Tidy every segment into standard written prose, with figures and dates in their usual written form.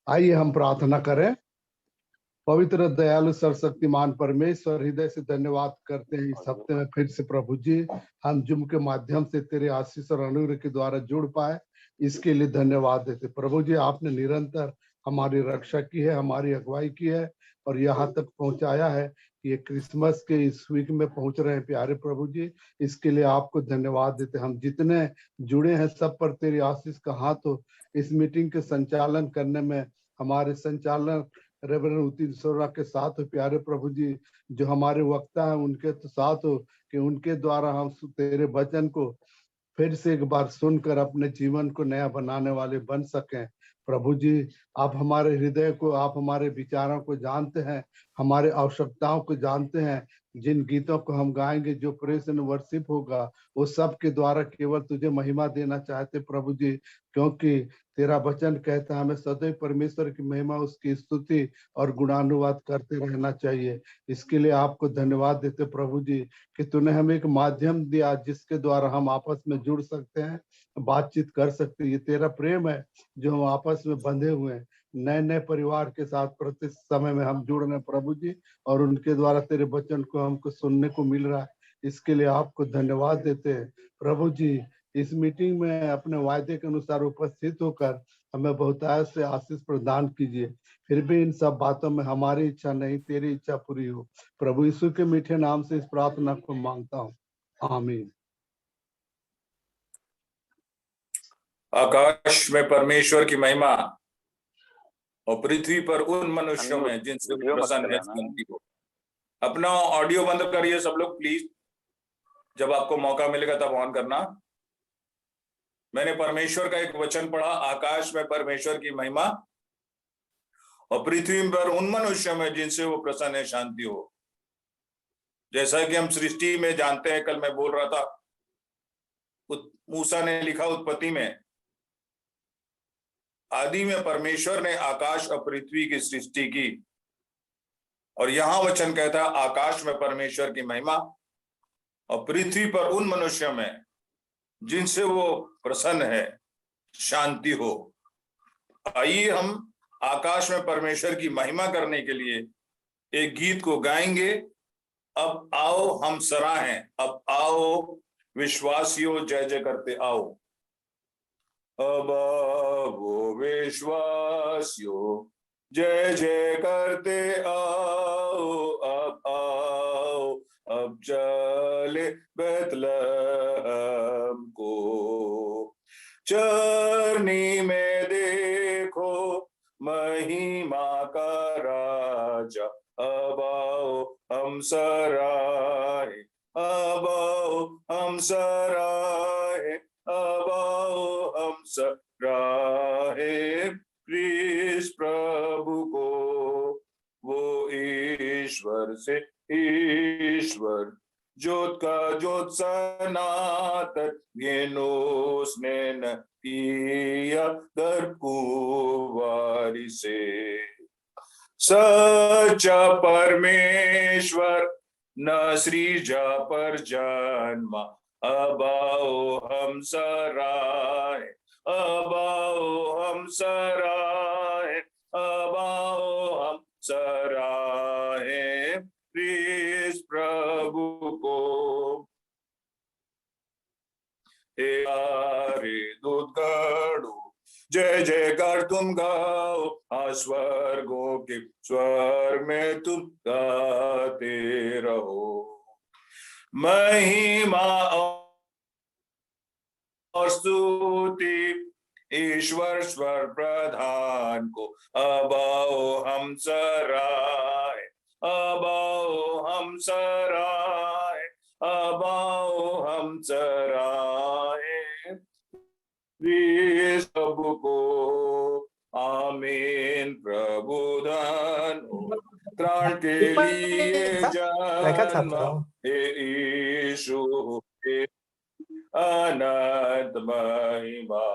आइए हम प्रार्थना करें। पवित्र दयालु सर्वशक्तिमान परमेश्वर, हृदय से धन्यवाद करते हैं इस हफ्ते में फिर से प्रभु जी हम जुम के माध्यम से तेरे आशीष और अनुग्रह के द्वारा जुड़ पाए, इसके लिए धन्यवाद देते। प्रभु जी, आपने निरंतर हमारी रक्षा की है, हमारी अगुवाई की है और यहाँ तक पहुंचाया है कि ये क्रिसमस के इस वीक में पहुंच रहे हैं। प्यारे प्रभु जी, इसके लिए आपको धन्यवाद देते। हम जितने जुड़े हैं सब पर तेरी आशीष का हाथ हो। इस मीटिंग के संचालन करने में हमारे संचालन रेवरेंड उतिन सोरा के साथ हो। प्यारे प्रभु जी, जो हमारे वक्ता हैं उनके तो साथ हो कि उनके द्वारा हम तेरे वचन को फिर से एक बार सुनकर अपने जीवन को नया बनाने वाले बन सकें। प्रभु जी, आप हमारे हृदय को, आप हमारे विचारों को जानते हैं, हमारे आवश्यकताओं को जानते हैं। जिन गीतों को हम गाएंगे, जो प्रेज एंड वर्शिप होगा, वो सब के द्वारा केवल तुझे महिमा देना चाहते प्रभु जी, क्योंकि तेरा वचन कहता है हमें सदैव परमेश्वर की महिमा, उसकी स्तुति और गुणानुवाद करते रहना चाहिए। इसके लिए आपको धन्यवाद देते प्रभु जी कि तूने हमें एक माध्यम दिया जिसके द्वारा हम आपस में जुड़ सकते हैं, बातचीत कर सकते हैं। ये तेरा प्रेम है जो हम आपस में बंधे हुए हैं। नए नए परिवार के साथ प्रति समय में हम जुड़ रहे हैं प्रभु जी, और उनके द्वारा तेरे वचन को हमको सुनने को मिल रहा है। इसके लिए आपको धन्यवाद देते हैं प्रभु जी। इस मीटिंग में अपने वायदे के अनुसार उपस्थित होकर हमें बहुतायत से आशीष प्रदान कीजिए। फिर भी इन सब बातों में हमारी इच्छा नहीं, तेरी इच्छा पूरी हो। प्रभु यीशु के मीठे नाम से इस प्रार्थना को मांगता हूँ, आमीन। आकाश में परमेश्वर की महिमा और पृथ्वी पर उन मनुष्यों में जिनसे प्रसन्न है। अपना ऑडियो बंद करिए सब लोग प्लीज, जब आपको मौका मिलेगा तब ऑन करना। मैंने परमेश्वर का एक वचन पढ़ा, आकाश में परमेश्वर की महिमा और पृथ्वी पर उन मनुष्यों में जिनसे वो प्रसन्न है, शांति हो। जैसा कि हम सृष्टि में जानते हैं, कल मैं बोल रहा था, मूसा ने लिखा उत्पत्ति में, आदि में परमेश्वर ने आकाश और पृथ्वी की सृष्टि की, और यहां वचन कहता है आकाश में परमेश्वर की महिमा और पृथ्वी पर उन मनुष्यों में जिनसे वो प्रसन्न है, शांति हो। आइए हम आकाश में परमेश्वर की महिमा करने के लिए एक गीत को गाएंगे। अब आओ हम सराहें, अब आओ विश्वासियों जय जय करते आओ। अब वो विश्वासियों जय जय करते आओ, अब आओ अब चले बैतलहम को। चरनी में देखो महिमा का राजा, अब आओ हम सराहे, अब आओ हम सराहे, अब आओ हम सराहे कृष्ण प्रभु को। वो ईश्वर से ईश्वर, ज्योत का ज्योत सनातन, घेनो उसने न किया दरकुवारी से। सच्चा परमेश्वर न सृजा पर जन्मा, अब आओ हम सराहे, अब आओ हम सराहे, अब आओ हम सराहे कृष्ण प्रभु को। हे दूत गढ़ो जय जयकार तुम गाओ, स्वर्गों के स्वर में तुम गाते रहो। महिमा और स्तुति ईश्वर स्वर प्रधान को, अब आओ हम सराहे, अब आओ हम सराहे, अब आओ हम सराहे प्रभु को। आमीन। प्रभु धन त्राण के लिए जन्मा, हे यीशु के अनंत महिमा।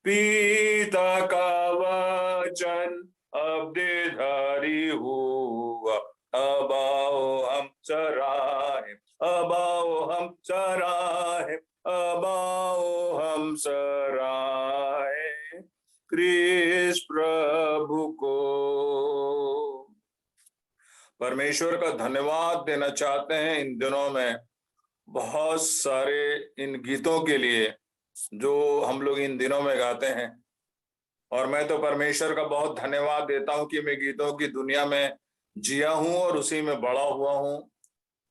पिता का वचन अब देधारी हुआ, अब आओ हम सराहे, अब आओ हम सराहे, अब आओ हम सराहे कृष्ण परमेश्वर का धन्यवाद देना चाहते हैं इन दिनों में बहुत सारे इन गीतों के लिए जो हम लोग इन दिनों में गाते हैं। और मैं तो परमेश्वर का बहुत धन्यवाद देता हूं कि मैं गीतों की दुनिया में जिया हूं और उसी में बड़ा हुआ हूं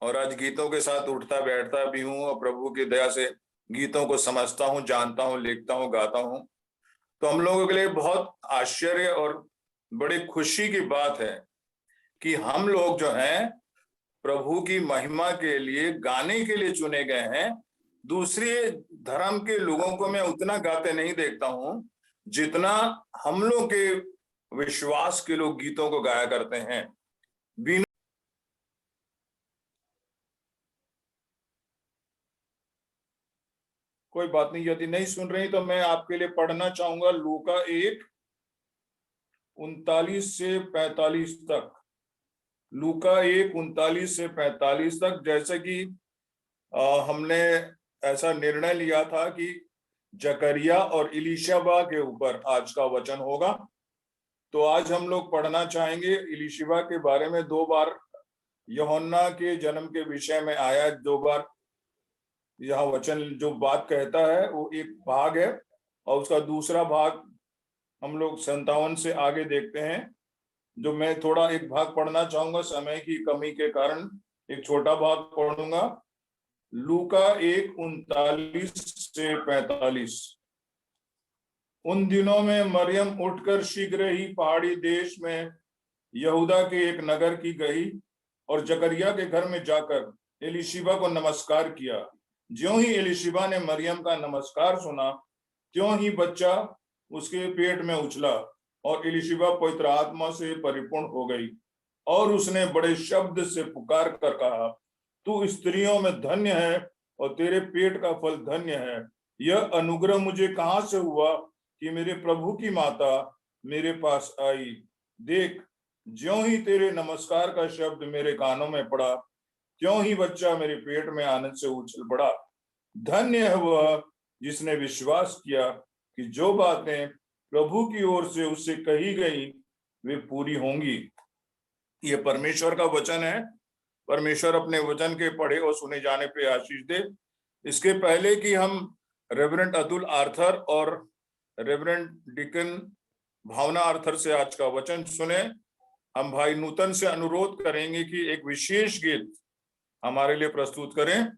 और आज गीतों के साथ उठता बैठता भी हूं और प्रभु की दया से गीतों को समझता हूं, जानता हूं, लिखता हूं, गाता हूं। तो हम लोगों के लिए बहुत आश्चर्य और बड़ी खुशी की बात है कि हम लोग जो हैं प्रभु की महिमा के लिए गाने के लिए चुने गए हैं। दूसरे धर्म के लोगों को मैं उतना गाते नहीं देखता हूं जितना हम लोग के विश्वास के लोग गीतों को गाया करते हैं। कोई बात नहीं, यदि नहीं सुन रही तो मैं आपके लिए पढ़ना चाहूंगा लूका 1:39 से 45 तक। लूका 1:39 से 45 तक। जैसे कि हमने ऐसा निर्णय लिया था कि जकरिया और इलीशिबा के ऊपर आज का वचन होगा, तो आज हम लोग पढ़ना चाहेंगे इलीशिबा के बारे में। 2 बार यूहन्ना के जन्म के विषय में आया, 2 बार यह वचन जो बात कहता है वो एक भाग है और उसका दूसरा भाग हम लोग 57 से आगे देखते हैं। जो मैं थोड़ा एक भाग पढ़ना चाहूंगा, समय की कमी के कारण एक छोटा भाग पढ़ूंगा। लूका 1:39 से 45। उन दिनों में मरियम उठकर शीघ्र ही पहाड़ी देश में यहूदा के एक नगर की गई और जकरिया के घर में जाकर एलीशिबा को नमस्कार किया। ज्यों ही एलीशिबा ने मरियम का नमस्कार सुना, त्यों ही बच्चा उसके पेट में उछला और एलीशिबा पवित्र आत्मा से परिपूर्ण हो गई और उसने बड़े शब्द से पुकार कर कहा, तू स्त्रियों में धन्य है और तेरे पेट का फल धन्य है। यह अनुग्रह मुझे कहां से हुआ कि मेरे प्रभु की माता मेरे पास आई। देख, ज्यों ही तेरे नमस्कार का शब्द मेरे कानों में पड़ा, त्यों ही बच्चा मेरे पेट में आनंद से उछल पड़ा। धन्य है वह जिसने विश्वास किया कि जो बातें प्रभु की ओर से उससे कही गई वे पूरी होंगी। ये परमेश्वर का वचन है। परमेश्वर अपने वचन के पढ़े और सुने जाने पे आशीष दे। इसके पहले कि हम रेवरेंड अतुल आर्थर और रेवरेंड डिकन भावना आर्थर से आज का वचन सुने, हम भाई नूतन से अनुरोध करेंगे कि एक विशेष गीत हमारे लिए प्रस्तुत करें।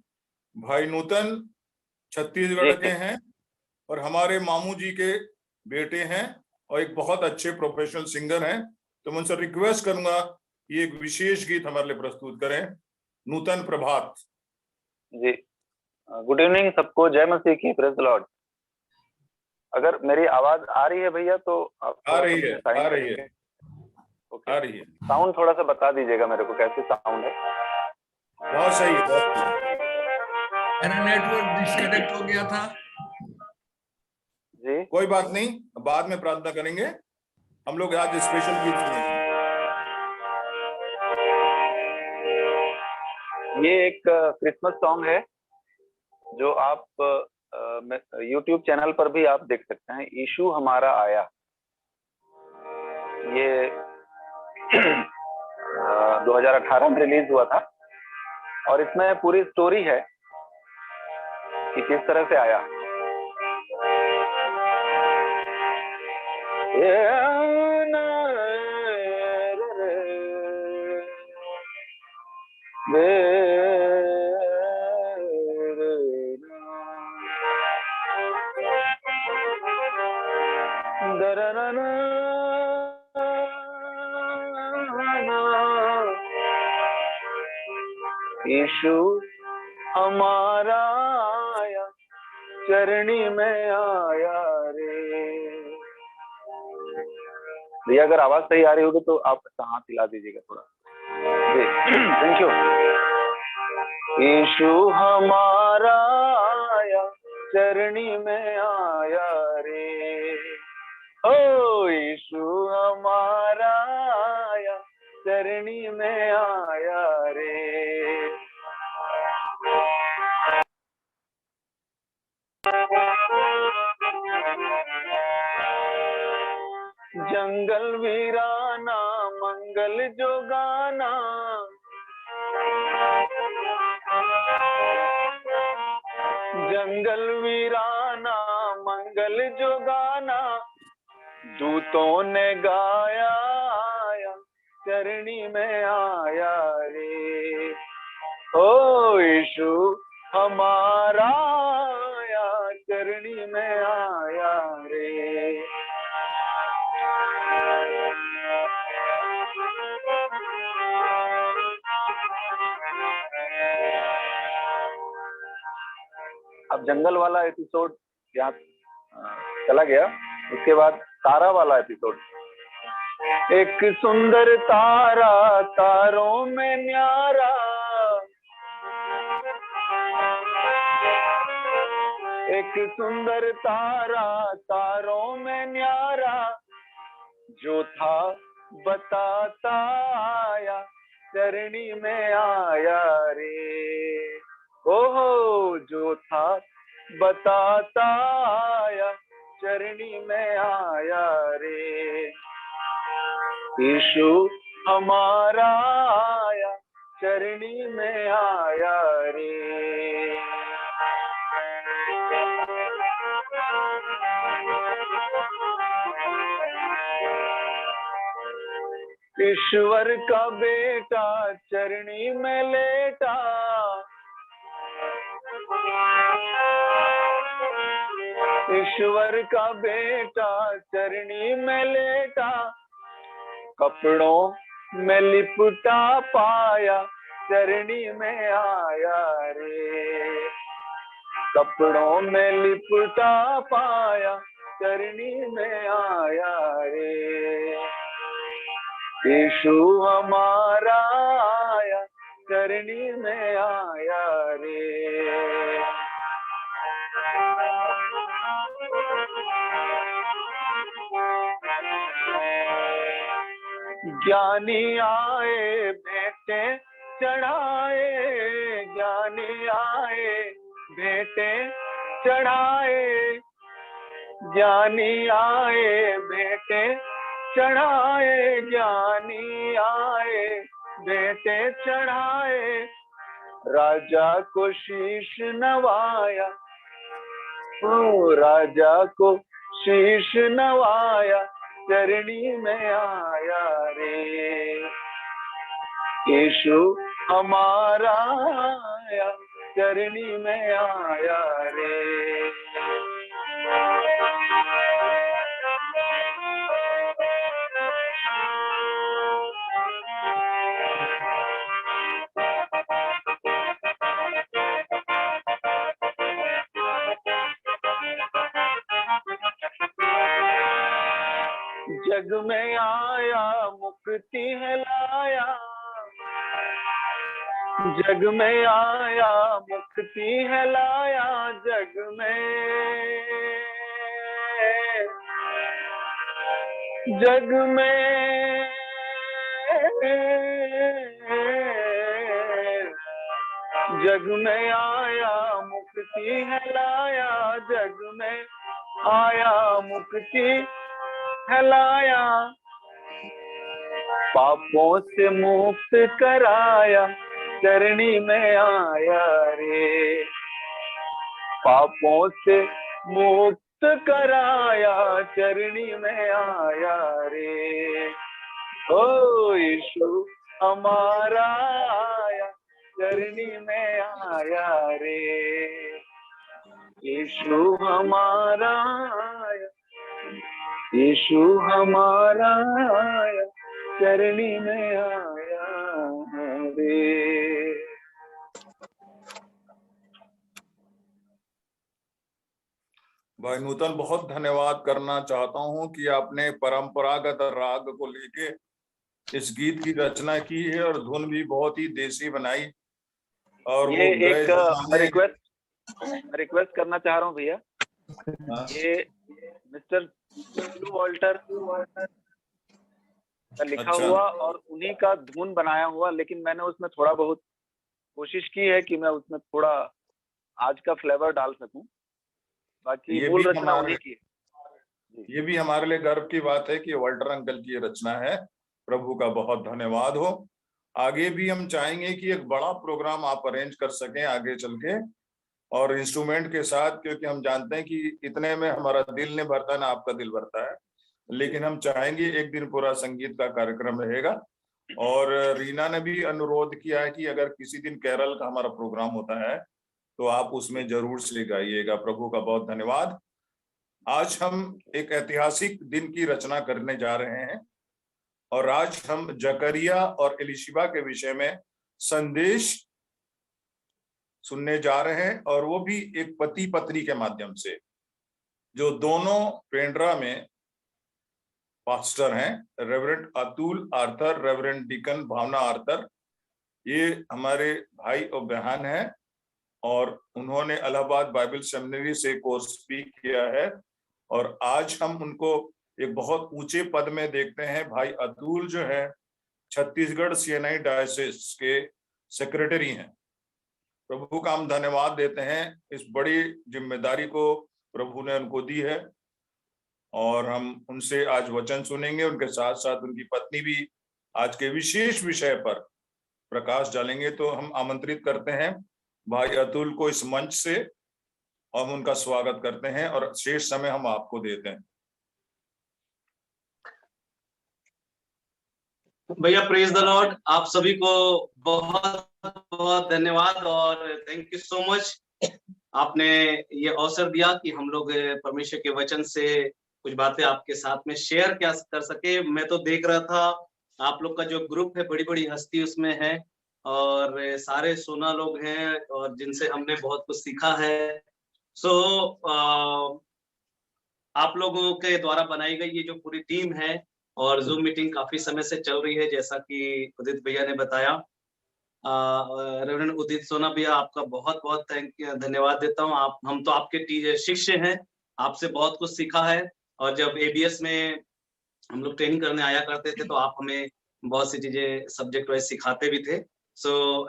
भाई नूतन छत्तीसगढ़ के हैं और हमारे मामू जी के बेटे हैं और एक बहुत अच्छे प्रोफेशनल सिंगर हैं। तो मैं उनसे रिक्वेस्ट करूंगा ये एक विशेष गीत हमारे लिए प्रस्तुत करें। नूतन प्रभात जी। गुड इवनिंग सबको, जय मसीह की, प्रेज द लॉर्ड। अगर मेरी आवाज आ रही है भैया तो आ रही है। ओके, आ रही है। साउंड थोड़ा सा बता दीजिएगा मेरे को कैसे साउंड है। बहुत सही है, बहुत सही। मेरा नेटवर्क डिस्कनेक्ट हो गया था जी। कोई बात नहीं, बाद में प्रार्थना करेंगे। हम लोग आज स्पेशल गीत सुनेंगे। ये एक क्रिसमस सॉन्ग है जो आप YouTube चैनल पर भी आप देख सकते हैं, यीशु हमारा आया। ये 2018 में रिलीज हुआ था और इसमें पूरी स्टोरी है कि किस तरह से आया। यीशु हमारा आया, चरणी में आया रे। भैया अगर आवाज सही आ रही होगी तो आप हाथ हिला दीजिएगा थोड़ा जी। Thank you. यीशु हमारा आया, चरणी में आया रे। ओ यीशु हमारा आया, चरणी में आया रे। जंगल वीराना मंगल मंगल जो गाना, जंगल वीराना मंगल जो गाना, दूतों ने गाया आया, चरणी में आया रे। ओ यीशु हमारा आया, चरणी में आया रे। अब जंगल वाला एपिसोड यहाँ चला गया, उसके बाद तारा वाला एपिसोड। एक सुंदर तारा तारों में न्यारा, एक सुंदर तारा तारों में न्यारा, जो था बताता आया, चरणी में आया रे। ओहो जो था बताता आया, चरणी में आया रे। यीशु हमारा आया, चरणी में आया रे। ईश्वर का बेटा चरणी में लेटा, ईश्वर का बेटा चरणी में लेटा, कपड़ों में लिपटा पाया, चरणी में आया रे। कपड़ों में लिपटा पाया, चरणी में आया रे। यीशु हमारा आया, चरणी में आया रे। ज्ञानी आए भेंटे चढ़ाए, ज्ञानी आए भेंटे चढ़ाए, ज्ञानी आए भेंटे चढ़ाए, ज्ञानी आए भेंटे चढ़ाए, राजा को शीश नवाया, ओ राजा को शीश नवाया, चरणी में आया रे। यीशु हमारा आया, चरणी में आया रे। जग में आया मुक्ति है लाया, जग में आया मुक्ति है लाया, जग में, जग में, जग में आया मुक्ति है लाया, जग में आया मुक्ति है लाया, पापों से मुक्त कराया, चरणी में आया रे। पापों से मुक्त कराया, चरणी में आया रे। ओ यीशु हमारा आया, चरणी में आया रे। यीशु हमारा आया, यीशु हमारा आया, चरणी में आया रे। भाई नूतन, बहुत धन्यवाद करना चाहता हूं कि आपने परंपरागत राग को लेके इस गीत की रचना की है और धुन भी बहुत ही देसी बनाई। और ये वो एक रिक्वेस्ट करना चाह रहा हूँ भैया, ये मिस्टर ब्लू वॉल्टर का लिखा हुआ और उन्हीं का धुन बनाया हुआ, लेकिन मैंने उसमें थोड़ा बहुत कोशिश की है कि मैं उसमें थोड़ा आज का फ्लेवर डाल सकूं, बाकी मूल रचना उन्हीं की है। ये भी हमारे लिए गर्व की बात है कि वॉल्टर अंकल की ये रचना है प्रभु का बहुत धन्यवाद हो। आगे भी हम चाहेंगे कि एक बड़ा प्रोग्राम आप अरेंज कर सकें आगे चल के, और इंस्ट्रूमेंट के साथ, क्योंकि हम जानते हैं कि इतने में हमारा दिल नहीं भरता ना आपका दिल भरता है, लेकिन हम चाहेंगे एक दिन पूरा संगीत का कार्यक्रम रहेगा। और रीना ने भी अनुरोध किया है कि अगर किसी दिन केरल का हमारा प्रोग्राम होता है तो आप उसमें जरूर से गाइएगा। प्रभु का बहुत धन्यवाद। आज हम एक ऐतिहासिक दिन की रचना करने जा रहे हैं और आज हम जकरिया और एलिशिबा के विषय में संदेश सुनने जा रहे हैं, और वो भी एक पति पत्नी के माध्यम से, जो दोनों पेंड्रा में पास्टर हैं, reverend Atul Arthur, reverend deacon Bhavna Arthur. ये हमारे भाई और बहन हैं और उन्होंने इलाहाबाद बाइबल सेमिनरी से कोर्स भी किया है, और आज हम उनको एक बहुत ऊंचे पद में देखते हैं। भाई अतुल जो है छत्तीसगढ़ सीएनआई डायोसिस के सेक्रेटरी हैं। प्रभु का हम धन्यवाद देते हैं, इस बड़ी जिम्मेदारी को प्रभु ने उनको दी है, और हम उनसे आज वचन सुनेंगे। उनके साथ साथ उनकी पत्नी भी आज के विशेष विषय पर प्रकाश डालेंगे। तो हम आमंत्रित करते हैं भाई अतुल को इस मंच से, और हम उनका स्वागत करते हैं और शेष समय हम आपको देते हैं। भैया प्रेज द लॉर्ड, आप सभी को बहुत बहुत धन्यवाद और थैंक यू सो मच। आपने ये अवसर दिया कि हम लोग परमेश्वर के वचन से कुछ बातें आपके साथ में शेयर क्या कर सके। मैं तो देख रहा था आप लोग का जो ग्रुप है, बड़ी बड़ी हस्ती उसमें है और सारे सोना लोग हैं और जिनसे हमने बहुत कुछ सीखा है। आप लोगों के द्वारा बनाई गई ये जो पूरी टीम है और जूम मीटिंग काफी समय से चल रही है, जैसा कि उदित भैया ने बताया। रेवरेंड उदित सोना भैया, आपका बहुत बहुत धन्यवाद देता हूँ। हम तो आपके शिष्य हैं, आपसे बहुत कुछ सीखा है, और जब एबीएस में हम लोग ट्रेनिंग करने आया करते थे तो आप हमें बहुत सी चीजें सब्जेक्ट वाइज सिखाते भी थे।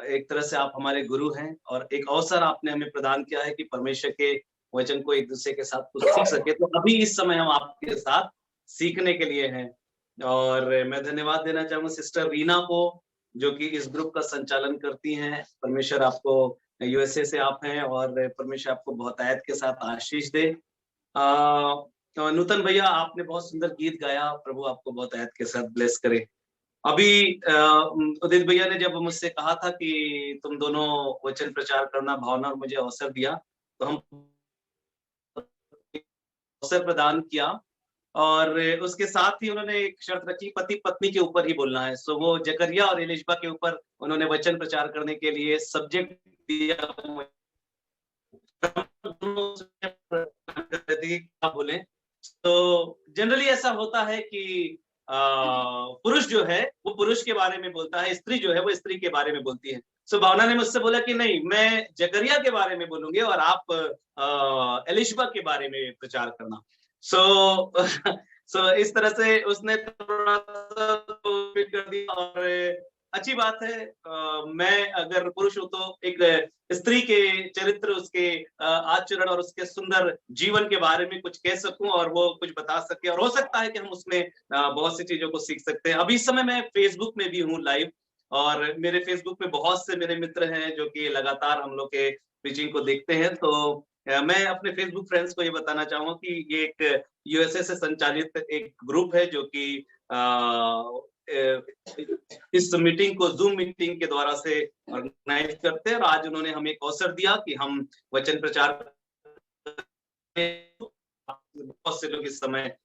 एक तरह से आप हमारे गुरु हैं और एक अवसर आपने हमें प्रदान किया है कि परमेश्वर के वचन को एक दूसरे के साथ कुछ सीख सके। तो अभी इस समय हम आपके साथ सीखने के लिए हैं, और मैं धन्यवाद देना चाहूंगा सिस्टर रीना को, जो कि इस ग्रुप का संचालन करती हैं। परमेश्वर आपको, यूएसए से आप हैं, और परमेश्वर आपको बहुत आयत के साथ आशीष दे। नूतन भैया, आपने बहुत सुंदर गीत गाया, प्रभु आपको बहुत आयत के साथ ब्लेस करे। अभी उदित भैया ने जब मुझसे कहा था कि तुम दोनों वचन प्रचार करना, भावना और मुझे अवसर दिया, तो हम अवसर प्रदान किया, और उसके साथ ही उन्होंने एक शर्त रखी, पति पत्नी के ऊपर ही बोलना है। सो वो जकरिया और एलिशिबा के ऊपर उन्होंने वचन प्रचार करने के लिए सब्जेक्ट दिया। बोले तो जनरली ऐसा होता है कि पुरुष जो है वो पुरुष के बारे में बोलता है, स्त्री जो है वो स्त्री के बारे में बोलती है। सो भावना ने मुझसे बोला कि नहीं, मैं जकरिया के बारे में बोलूंगी और आप एलिशिबा के बारे में प्रचार करना। सो इस तरह से उसने थोड़ा सा कर दिया, और अच्छी बात है। मैं अगर पुरुष हूं तो एक स्त्री के चरित्र, उसके आचरण और उसके सुंदर जीवन के बारे में कुछ कह सकूं और वो कुछ बता सके, और हो सकता है कि हम उसमें बहुत सी चीजों को सीख सकते हैं। अभी इस समय मैं फेसबुक में भी हूँ लाइव, और मेरे फेसबुक में बहुत से मेरे मित्र हैं जो कि लगातार हम लोग के प्रीचिंग को देखते हैं। तो मैं अपने फेसबुक फ्रेंड्स को ये बताना चाहूंगा कि ये एक यूएसए से संचालित एक ग्रुप है जो कि इस मीटिंग को जूम मीटिंग के द्वारा से ऑर्गेनाइज करते हैं, और आज उन्होंने हमें एक अवसर दिया कि हम वचन प्रचार, बहुत से लोग इस समय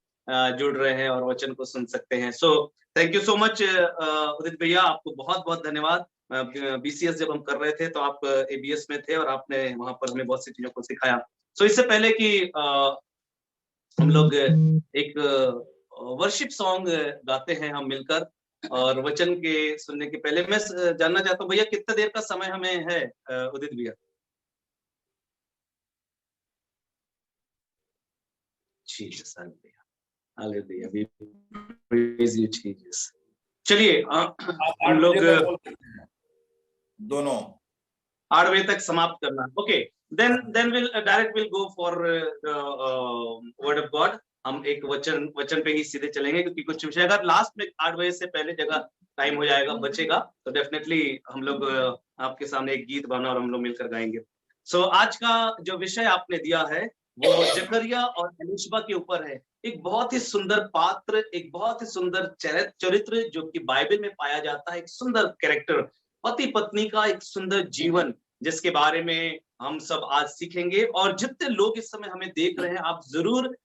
जुड़ रहे हैं और वचन को सुन सकते हैं। So thank you so much Udit भैया, आपको बहुत बहुत धन्यवाद। बीसीएस जब हम कर रहे थे तो आप एबीएस में थे और आपने वहां पर हमें बहुत सी चीजों को सिखाया। सो इससे पहले कि हम लोग एक वर्शिप सॉन्ग गाते हैं हम मिलकर, और वचन के सुनने के पहले मैं जानना चाहता हूँ भैया कितना देर का समय हमें है उदित भैया? Jesus, hallelujah, we praise you Jesus. चलिए हम लोग दोनों 8 बजे तक समाप्त करना। Okay, then we'll direct we'll go for word of God. हम एक वचन पे ही सीधे चलेंगे, क्योंकि कुछ विषय अगर लास्ट में 8 बजे से पहले जगह टाइम हो जाएगा बचेगा तो डेफिनेटली हम लोग आपके सामने एक गीत बना और हम लोग मिलकर गाएंगे। सो आज का जो विषय आपने दिया है वो जकरिया और एलीशबा के ऊपर है। एक बहुत ही सुंदर पात्र, एक बहुत ही सुंदर चरित्र जो कि बाइबल में पाया जाता है, एक सुंदर कैरेक्टर, पति पत्नी का एक सुंदर जीवन, जिसके बारे में हम सब आज सीखेंगे। और जितने लोग इस समय हमें देख रहे हैं, आप जरूर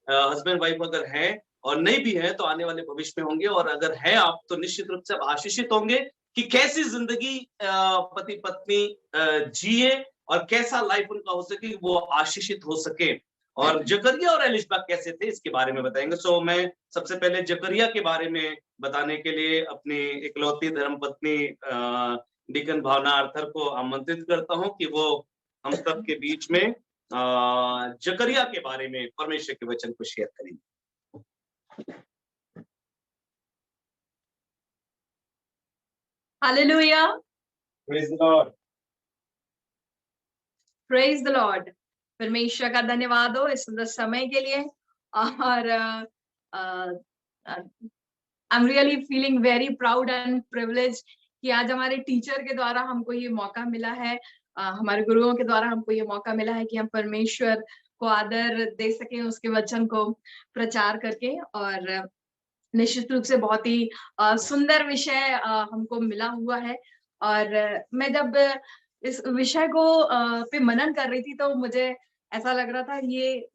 हस्बैंड वाइफ अगर हैं और नहीं भी है तो आने वाले भविष्य में होंगे, और अगर है आप तो निश्चित रूप से आप आशीषित होंगे कि कैसी जिंदगी पति पत्नी जिए और कैसा लाइफ उनका हो सके, वो आशीषित हो सके। और जकरिया और एलीशबा कैसे थे इसके बारे में बताएंगे। सो मैं सबसे पहले जकरिया के बारे में बताने के लिए अपनी इकलौती धर्मपत्नी डीकन भावना आर्थर को आमंत्रित करता हूं कि वो हम सब के बीच में जकरिया के बारे में परमेश्वर के वचन को शेयर करेंगे। Hallelujah, praise the Lord. Praise the Lord. परमेश्वर का धन्यवाद हो इस सुंदर समय के लिए। और I am really feeling very proud and privilege कि आज हमारे टीचर के द्वारा हमको ये मौका मिला है, हमारे गुरुओं के द्वारा हमको ये मौका मिला है कि हम परमेश्वर को आदर दे सके, उसके वचन को प्रचार करके। और निश्चित रूप से बहुत ही सुंदर विषय हमको मिला हुआ है। और मैं जब इस विषय को पे मनन कर रही थी तो मुझे ऐसा लग रहा था ये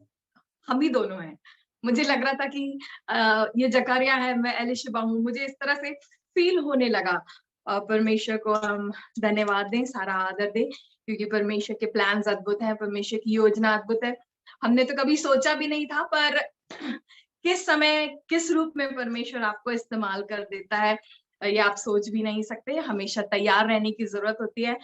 हम ही दोनों हैं। मुझे लग रहा था कि ये जकरिया है, मैं एलीशबा हूँ। मुझे इस तरह से फील होने लगा। परमेश्वर को हम धन्यवाद दें, सारा आदर दें, क्योंकि परमेश्वर के प्लान्स अद्भुत हैं, परमेश्वर की योजना अद्भुत है। हमने तो कभी सोचा भी नहीं था, पर किस समय किस रूप में परमेश्वर आपको इस्तेमाल कर देता है ये आप सोच भी नहीं सकते। हमेशा तैयार रहने की जरूरत होती है।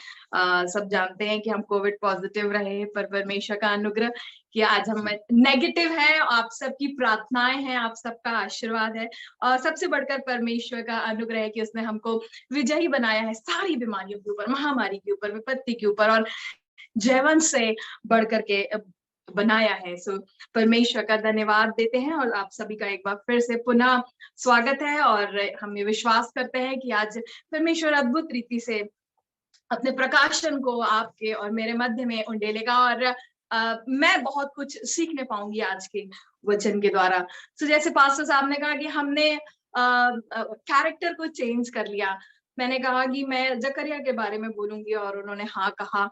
सब जानते हैं कि हम कोविड पॉजिटिव रहे, पर परमेश्वर का अनुग्रह कि आज हम नेगेटिव है, आप सबकी प्रार्थनाएं हैं, आप सबका आशीर्वाद है, और सबसे बढ़कर परमेश्वर का अनुग्रह है कि उसने हमको विजयी बनाया है सारी बीमारियों के ऊपर, महामारी के ऊपर, विपत्ति के ऊपर, और जीवन से बढ़कर के बनाया है। सो परमेश्वर का धन्यवाद देते हैं और आप सभी का एक बार फिर से पुनः स्वागत है। और हम ये विश्वास करते हैं कि आज परमेश्वर अद्भुत रीति से अपने प्रकाशन को आपके और मेरे मध्य में उंडेलेगा, और मैं बहुत कुछ सीखने पाऊंगी आज के वचन के द्वारा। तो जैसे पास्टर साहब ने कहा कि हमने कैरेक्टर को चेंज कर लिया। मैंने कहा कि मैं जकरिया के बारे में बोलूंगी और उन्होंने हाँ कहा।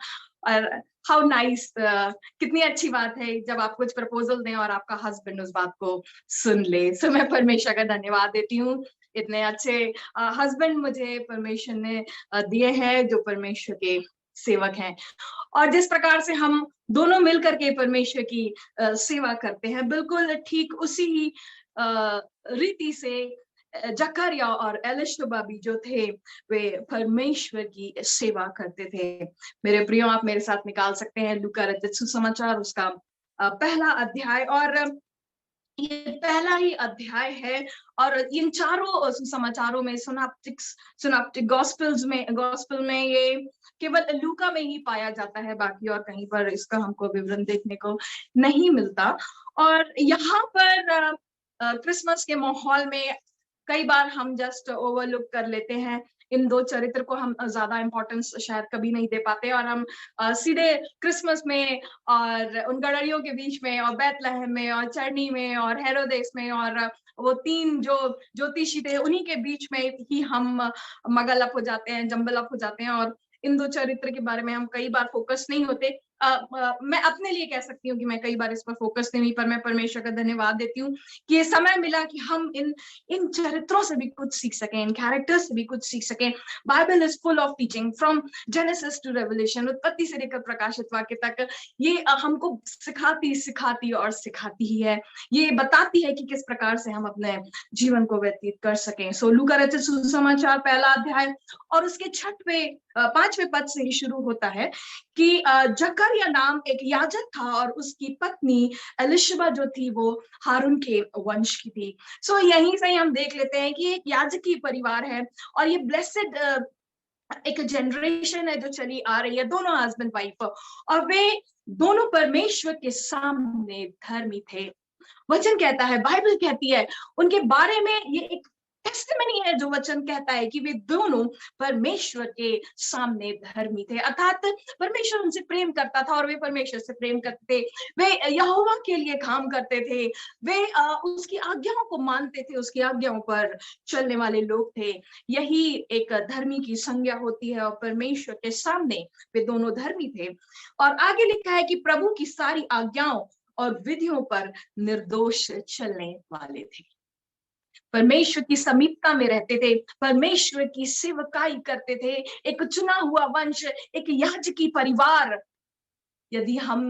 और हाउ नाइस, कितनी अच्छी बात है जब आप कुछ प्रपोजल दें और आपका हस्बैंड उस बात को सुन ले। सो मैं परमेश्वर का धन्यवाद देती हूँ, इतने अच्छे हस्बैंड मुझे परमेश्वर ने दिए हैं जो परमेश्वर के सेवक हैं। और जिस प्रकार से हम दोनों मिलकर के परमेश्वर की सेवा करते हैं, बिल्कुल ठीक उसी ही रीति से जकरिया और एलीशबा भी जो थे वे परमेश्वर की सेवा करते थे। मेरे प्रियो, आप मेरे साथ निकाल सकते हैं लूका रचित सुसमाचार उसका पहला अध्याय। और ये पहला ही अध्याय है, और इन चारों सुसमाचारों में सिनॉप्टिक गॉस्पेल में ये केवल लूका में ही पाया जाता है, बाकी और कहीं पर इसका हमको विवरण देखने को नहीं मिलता। और यहाँ पर क्रिसमस के माहौल में कई बार हम जस्ट ओवरलुक कर लेते हैं, इन दो चरित्र को हम ज्यादा इंपॉर्टेंस शायद कभी नहीं दे पाते, और हम सीधे क्रिसमस में और उन गडरियों के बीच में और बैतलहम में और चरनी में और हेरोदेस में और वो तीन जो ज्योतिषी थे उन्हीं के बीच में ही हम मगल अप हो जाते हैं, जंबल अप हो जाते हैं, और इन दो चरित्र के बारे में हम कई बार फोकस नहीं होते। मैं अपने लिए कह सकती हूँ कि मैं कई बार इस पर फोकस नहीं, पर मैं परमेश्वर का धन्यवाद देती हूँ कि ये समय मिला कि हम इन चरित्रों से भी कुछ सीख सकें, इन कैरेक्टर्स से भी कुछ सीख सकें। Bible is full of teaching from Genesis to Revelation, उत्पत्ति से लेकर प्रकाशित वाक्य तक। ये हमको सिखाती और सिखाती ही है, ये बताती है कि किस प्रकार से हम अपने जीवन को व्यतीत कर सकें। सो लूका रचित सुसमाचार पहला अध्याय और उसके 5वें पद से ही शुरू होता है कि जकरिया नाम एक याजक था और उसकी पत्नी एलीशबा जो थी वो हारून के वंश की थी। सो यहीं से हम देख लेते हैं कि एक याजकी परिवार है, और ये ब्लेसेड एक जनरेशन है जो चली आ रही है, दोनों हस्बैंड वाइफ, और वे दोनों परमेश्वर के सामने धर्मी थे। वचन कहता है, बाइबल कहती है उनके बारे में, ये एक टेस्टिमनी है जो वचन कहता है कि वे दोनों परमेश्वर के सामने धर्मी थे, अर्थात परमेश्वर उनसे प्रेम करता था और वे परमेश्वर से प्रेम करते थे। वे यहोवा के लिए काम करते थे, वे उसकी आज्ञाओं को मानते थे, उसकी आज्ञाओं पर चलने वाले लोग थे। यही एक धर्मी की संज्ञा होती है और परमेश्वर के सामने वे दोनों धर्मी थे। और आगे लिखा है कि प्रभु की सारी आज्ञाओं और विधियों पर निर्दोष चलने वाले थे, परमेश्वर की समीपता में रहते थे, परमेश्वर की सेवकाई करते थे, एक चुना हुआ वंश, एक याजकी परिवार। यदि हम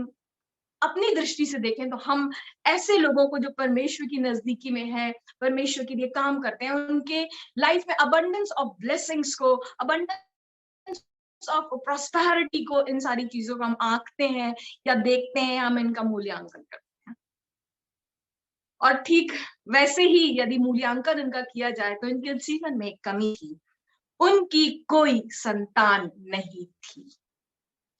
अपनी दृष्टि से देखें तो हम ऐसे लोगों को जो परमेश्वर की नजदीकी में है, परमेश्वर के लिए काम करते हैं, उनके लाइफ में अबंडेंस ऑफ ब्लेसिंग्स को, अबंडेंस ऑफ प्रॉस्पेरिटी को, इन सारी चीजों को हम आंकते हैं या देखते हैं, हम इनका मूल्यांकन करते हैं। और ठीक वैसे ही यदि मूल्यांकन इनका किया जाए तो इनके जीवन में एक कमी थी, उनकी कोई संतान नहीं थी,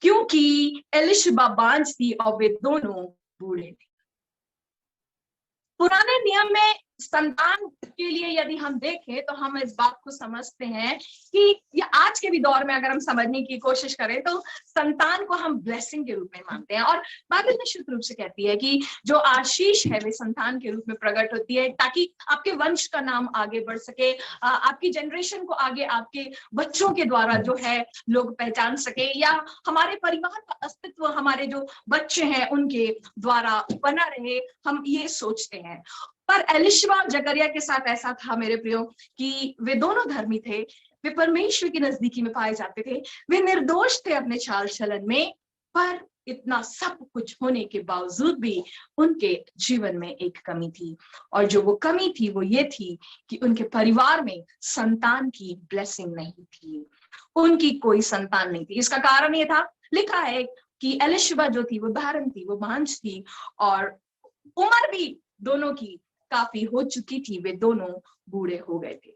क्योंकि एलिशबा बांझ थी और वे दोनों बूढ़े थे। पुराने नियम में संतान के लिए यदि हम देखें तो हम इस बात को समझते हैं कि ये आज के भी दौर में अगर हम समझने की कोशिश करें तो संतान को हम ब्लेसिंग के रूप में मानते हैं, और बाइबल निश्चित रूप से कहती है कि जो आशीष है वे संतान के रूप में प्रकट होती है, ताकि आपके वंश का नाम आगे बढ़ सके, आपकी जनरेशन को आगे आपके बच्चों के द्वारा जो है लोग पहचान सके, या हमारे परिवार का अस्तित्व हमारे जो बच्चे हैं उनके द्वारा बना रहे, हम ये सोचते हैं। पर एलिशबा जकरिया के साथ ऐसा था मेरे प्रियो कि वे दोनों धर्मी थे, वे परमेश्वर की नजदीकी में पाए जाते थे, वे निर्दोष थे अपने चाल चलन में, पर इतना सब कुछ होने के बावजूद भी उनके जीवन में एक कमी थी, और जो वो कमी थी वो ये थी कि उनके परिवार में संतान की ब्लेसिंग नहीं थी, उनकी कोई संतान नहीं थी। इसका कारण ये था, लिखा है कि एलिशबा जो थी वो बहरन थी, वो बांझ थी, और उम्र भी दोनों की काफी हो चुकी थी, वे दोनों बूढ़े हो गए थे।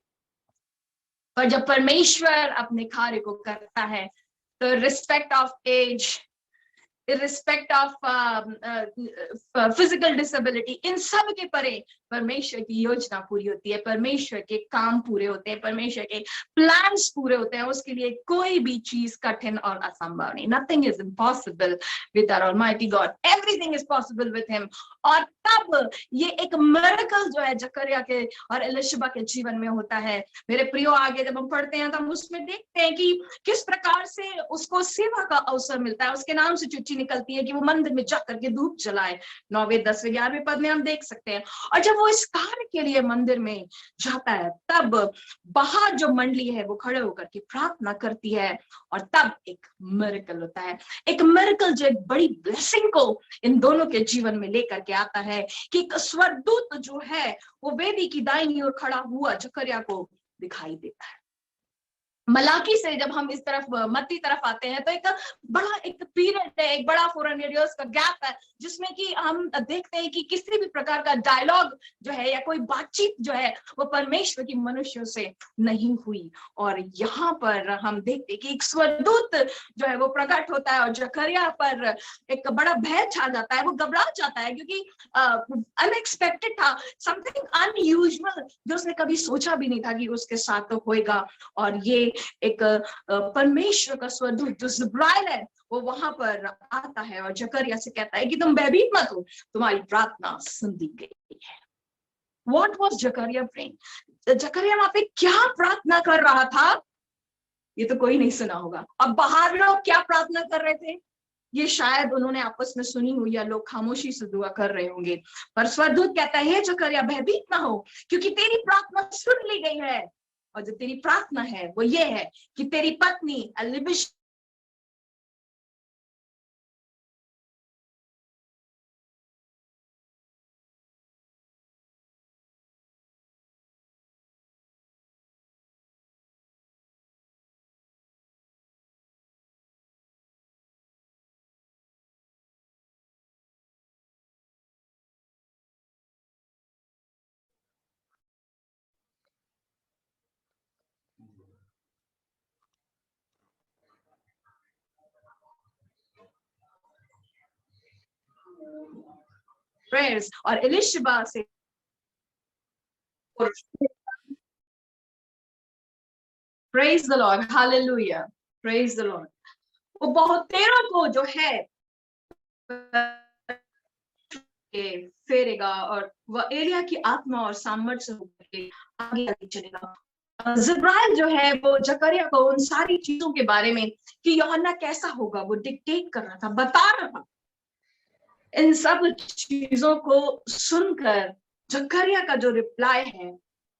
पर जब परमेश्वर अपने कार्य को करता है तो respect of age, irrespect of physical disability, इन सब के परे परमेश्वर की योजना पूरी होती है, परमेश्वर के काम पूरे होते हैं, परमेश्वर के प्लान्स पूरे होते हैं, उसके लिए कोई भी चीज कठिन और असंभव नहीं। Nothing is impossible with our Almighty God, everything is possible with him। और तब ये एक मिरेकल जो है जकरिया के और एलिशबा के जीवन में होता है। मेरे प्रियो, आगे जब हम पढ़ते हैं तो हम उसमें देखते हैं कि किस प्रकार से उसको सेवा का अवसर मिलता है, उसके नाम से चिट्ठी निकलती है कि वो मंदिर में जाकर के धूप जलाए, 9वें 10वें 11वें पद में हम देख सकते हैं। और जब वो इस कार्य के लिए मंदिर में जाता है तब बाहर जो मंडली है वो खड़े होकर के प्रार्थना करती है, और तब एक मिरेकल होता है, एक मिरेकल जो एक बड़ी ब्लेसिंग को इन दोनों के जीवन में लेकर के आता है कि एक स्वर्गदूत जो है वो वेदी की दाहिनी ओर खड़ा हुआ जकरिया को दिखाई देता है। मलाकी से जब हम इस तरफ मत्ती तरफ आते हैं तो एक बड़ा एक पीरियड है, एक बड़ा 400 इयर्स का गैप है, जिसमें कि हम देखते हैं कि किसी भी प्रकार का डायलॉग जो है या कोई बातचीत जो है वो परमेश्वर की मनुष्यों से नहीं हुई। और यहाँ पर हम देखते हैं कि एक स्वर्गदूत जो है वो प्रकट होता है और जकरिया पर एक बड़ा भय छा जाता है, वो घबरा जाता है क्योंकि अनएक्सपेक्टेड था, समथिंग अनयूजुअल जो उसने कभी सोचा भी नहीं था कि उसके साथ तो होएगा। और ये एक परमेश्वर का स्वर्गदूत जो जिब्राइल है वो वहां पर आता है और जकरिया से कहता है कि तुम भयभीत मत हो, तुम्हारी प्रार्थना सुन ली गई है। What was Zechariah praying? जकरिया वहां पे क्या प्रार्थना कर रहा था ये तो कोई नहीं सुना होगा। अब बाहर लोग क्या प्रार्थना कर रहे थे ये शायद उन्होंने आपस में सुनी हुई या लोग खामोशी से दुआ कर रहे होंगे, पर स्वर्गदूत कहता है जकरिया भयभीत ना हो, क्योंकि तेरी प्रार्थना सुन ली गई है। और जो तेरी प्रार्थना है वो ये है कि तेरी पत्नी एलिशबा प्रेयर्स और एलिशबा से praise the Lord, hallelujah, praise the Lord. वो बहुतेरों को जो है फेरेगा और वह एलिया की आत्मा और सामर्थ्य से होकर आगे चलेगा। जिब्राइल जो है वो जकरिया को उन सारी चीजों के बारे में कि यूहन्ना कैसा होगा वो डिक्टेट कर रहा था, बता रहा था। इन सब चीजों को सुनकर जकरिया का जो रिप्लाई है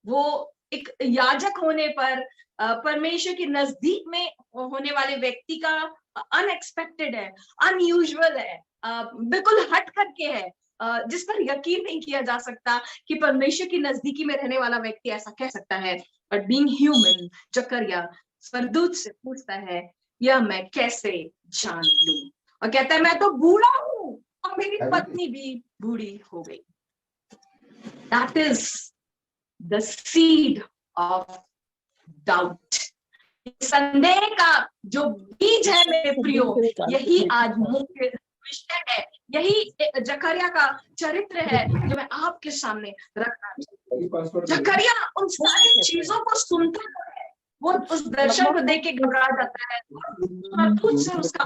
वो एक याजक होने पर परमेश्वर के नजदीक में होने वाले व्यक्ति का अनएक्सपेक्टेड है, अनयूजुअल है, बिल्कुल हट करके है, जिस पर यकीन नहीं किया जा सकता कि परमेश्वर की नजदीकी में रहने वाला व्यक्ति ऐसा कह सकता है। बट बीइंग ह्यूमन, जकरिया स्वर्गदूत से पूछता है यह मैं कैसे जान लूं, और कहता है मैं तो बूढ़ा हूं और मेरी पत्नी भी बूढ़ी हो गई। That is the seed of doubt. संदेह का जो बीज है मेरे प्रियो, यही आज मुख्य विषय है, यही जकरिया का चरित्र है जो मैं आपके सामने रखना चाहती हूँ। जकरिया उन सारी चीजों को सुनता है, वो उस दर्शन को देख के घबरा जाता है और से उसका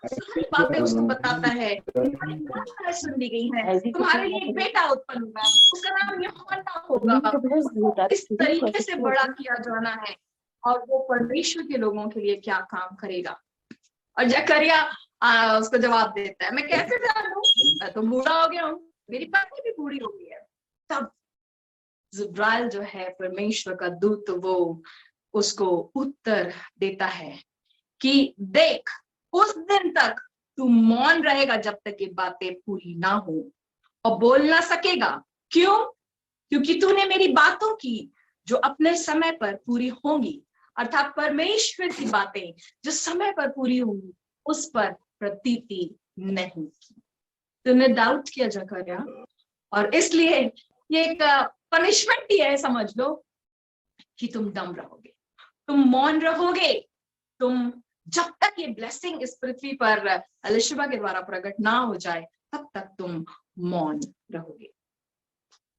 सारी बातें उसको बताता है, सुन ली गई है, तुम्हारे लिए एक बेटा उत्पन्न हुआ है, उसका नाम यूहन्ना होगा, इस तरीके से बड़ा किया जाना है और वो परमेश्वर के लोगों के लिए क्या काम करेगा। और जकरिया उसको जवाब देता है मैं कैसे जानूं, मैं तो बूढ़ा हो गया हूँ, मेरी पत्नी भी बूढ़ी हो गई है। तब जिब्राइल जो है परमेश्वर का दूत, वो उसको उत्तर देता है कि देख उस दिन तक तू मौन रहेगा जब तक ये बातें पूरी ना हो और बोल ना सकेगा। क्यों? क्योंकि तूने मेरी बातों की जो अपने समय पर पूरी होंगी, अर्थात परमेश्वर की बातें जो समय पर पूरी होंगी, उस पर प्रतीति नहीं की। तूने डाउट किया जकरिया, और इसलिए ये एक पनिशमेंट ही है, समझ लो कि तुम दम रहोगे, तुम मौन रहोगे, तुम जब तक ये ब्लेसिंग इस पृथ्वी पर एलिशबा के द्वारा प्रकट ना हो जाए तब तक तुम मौन रहोगे।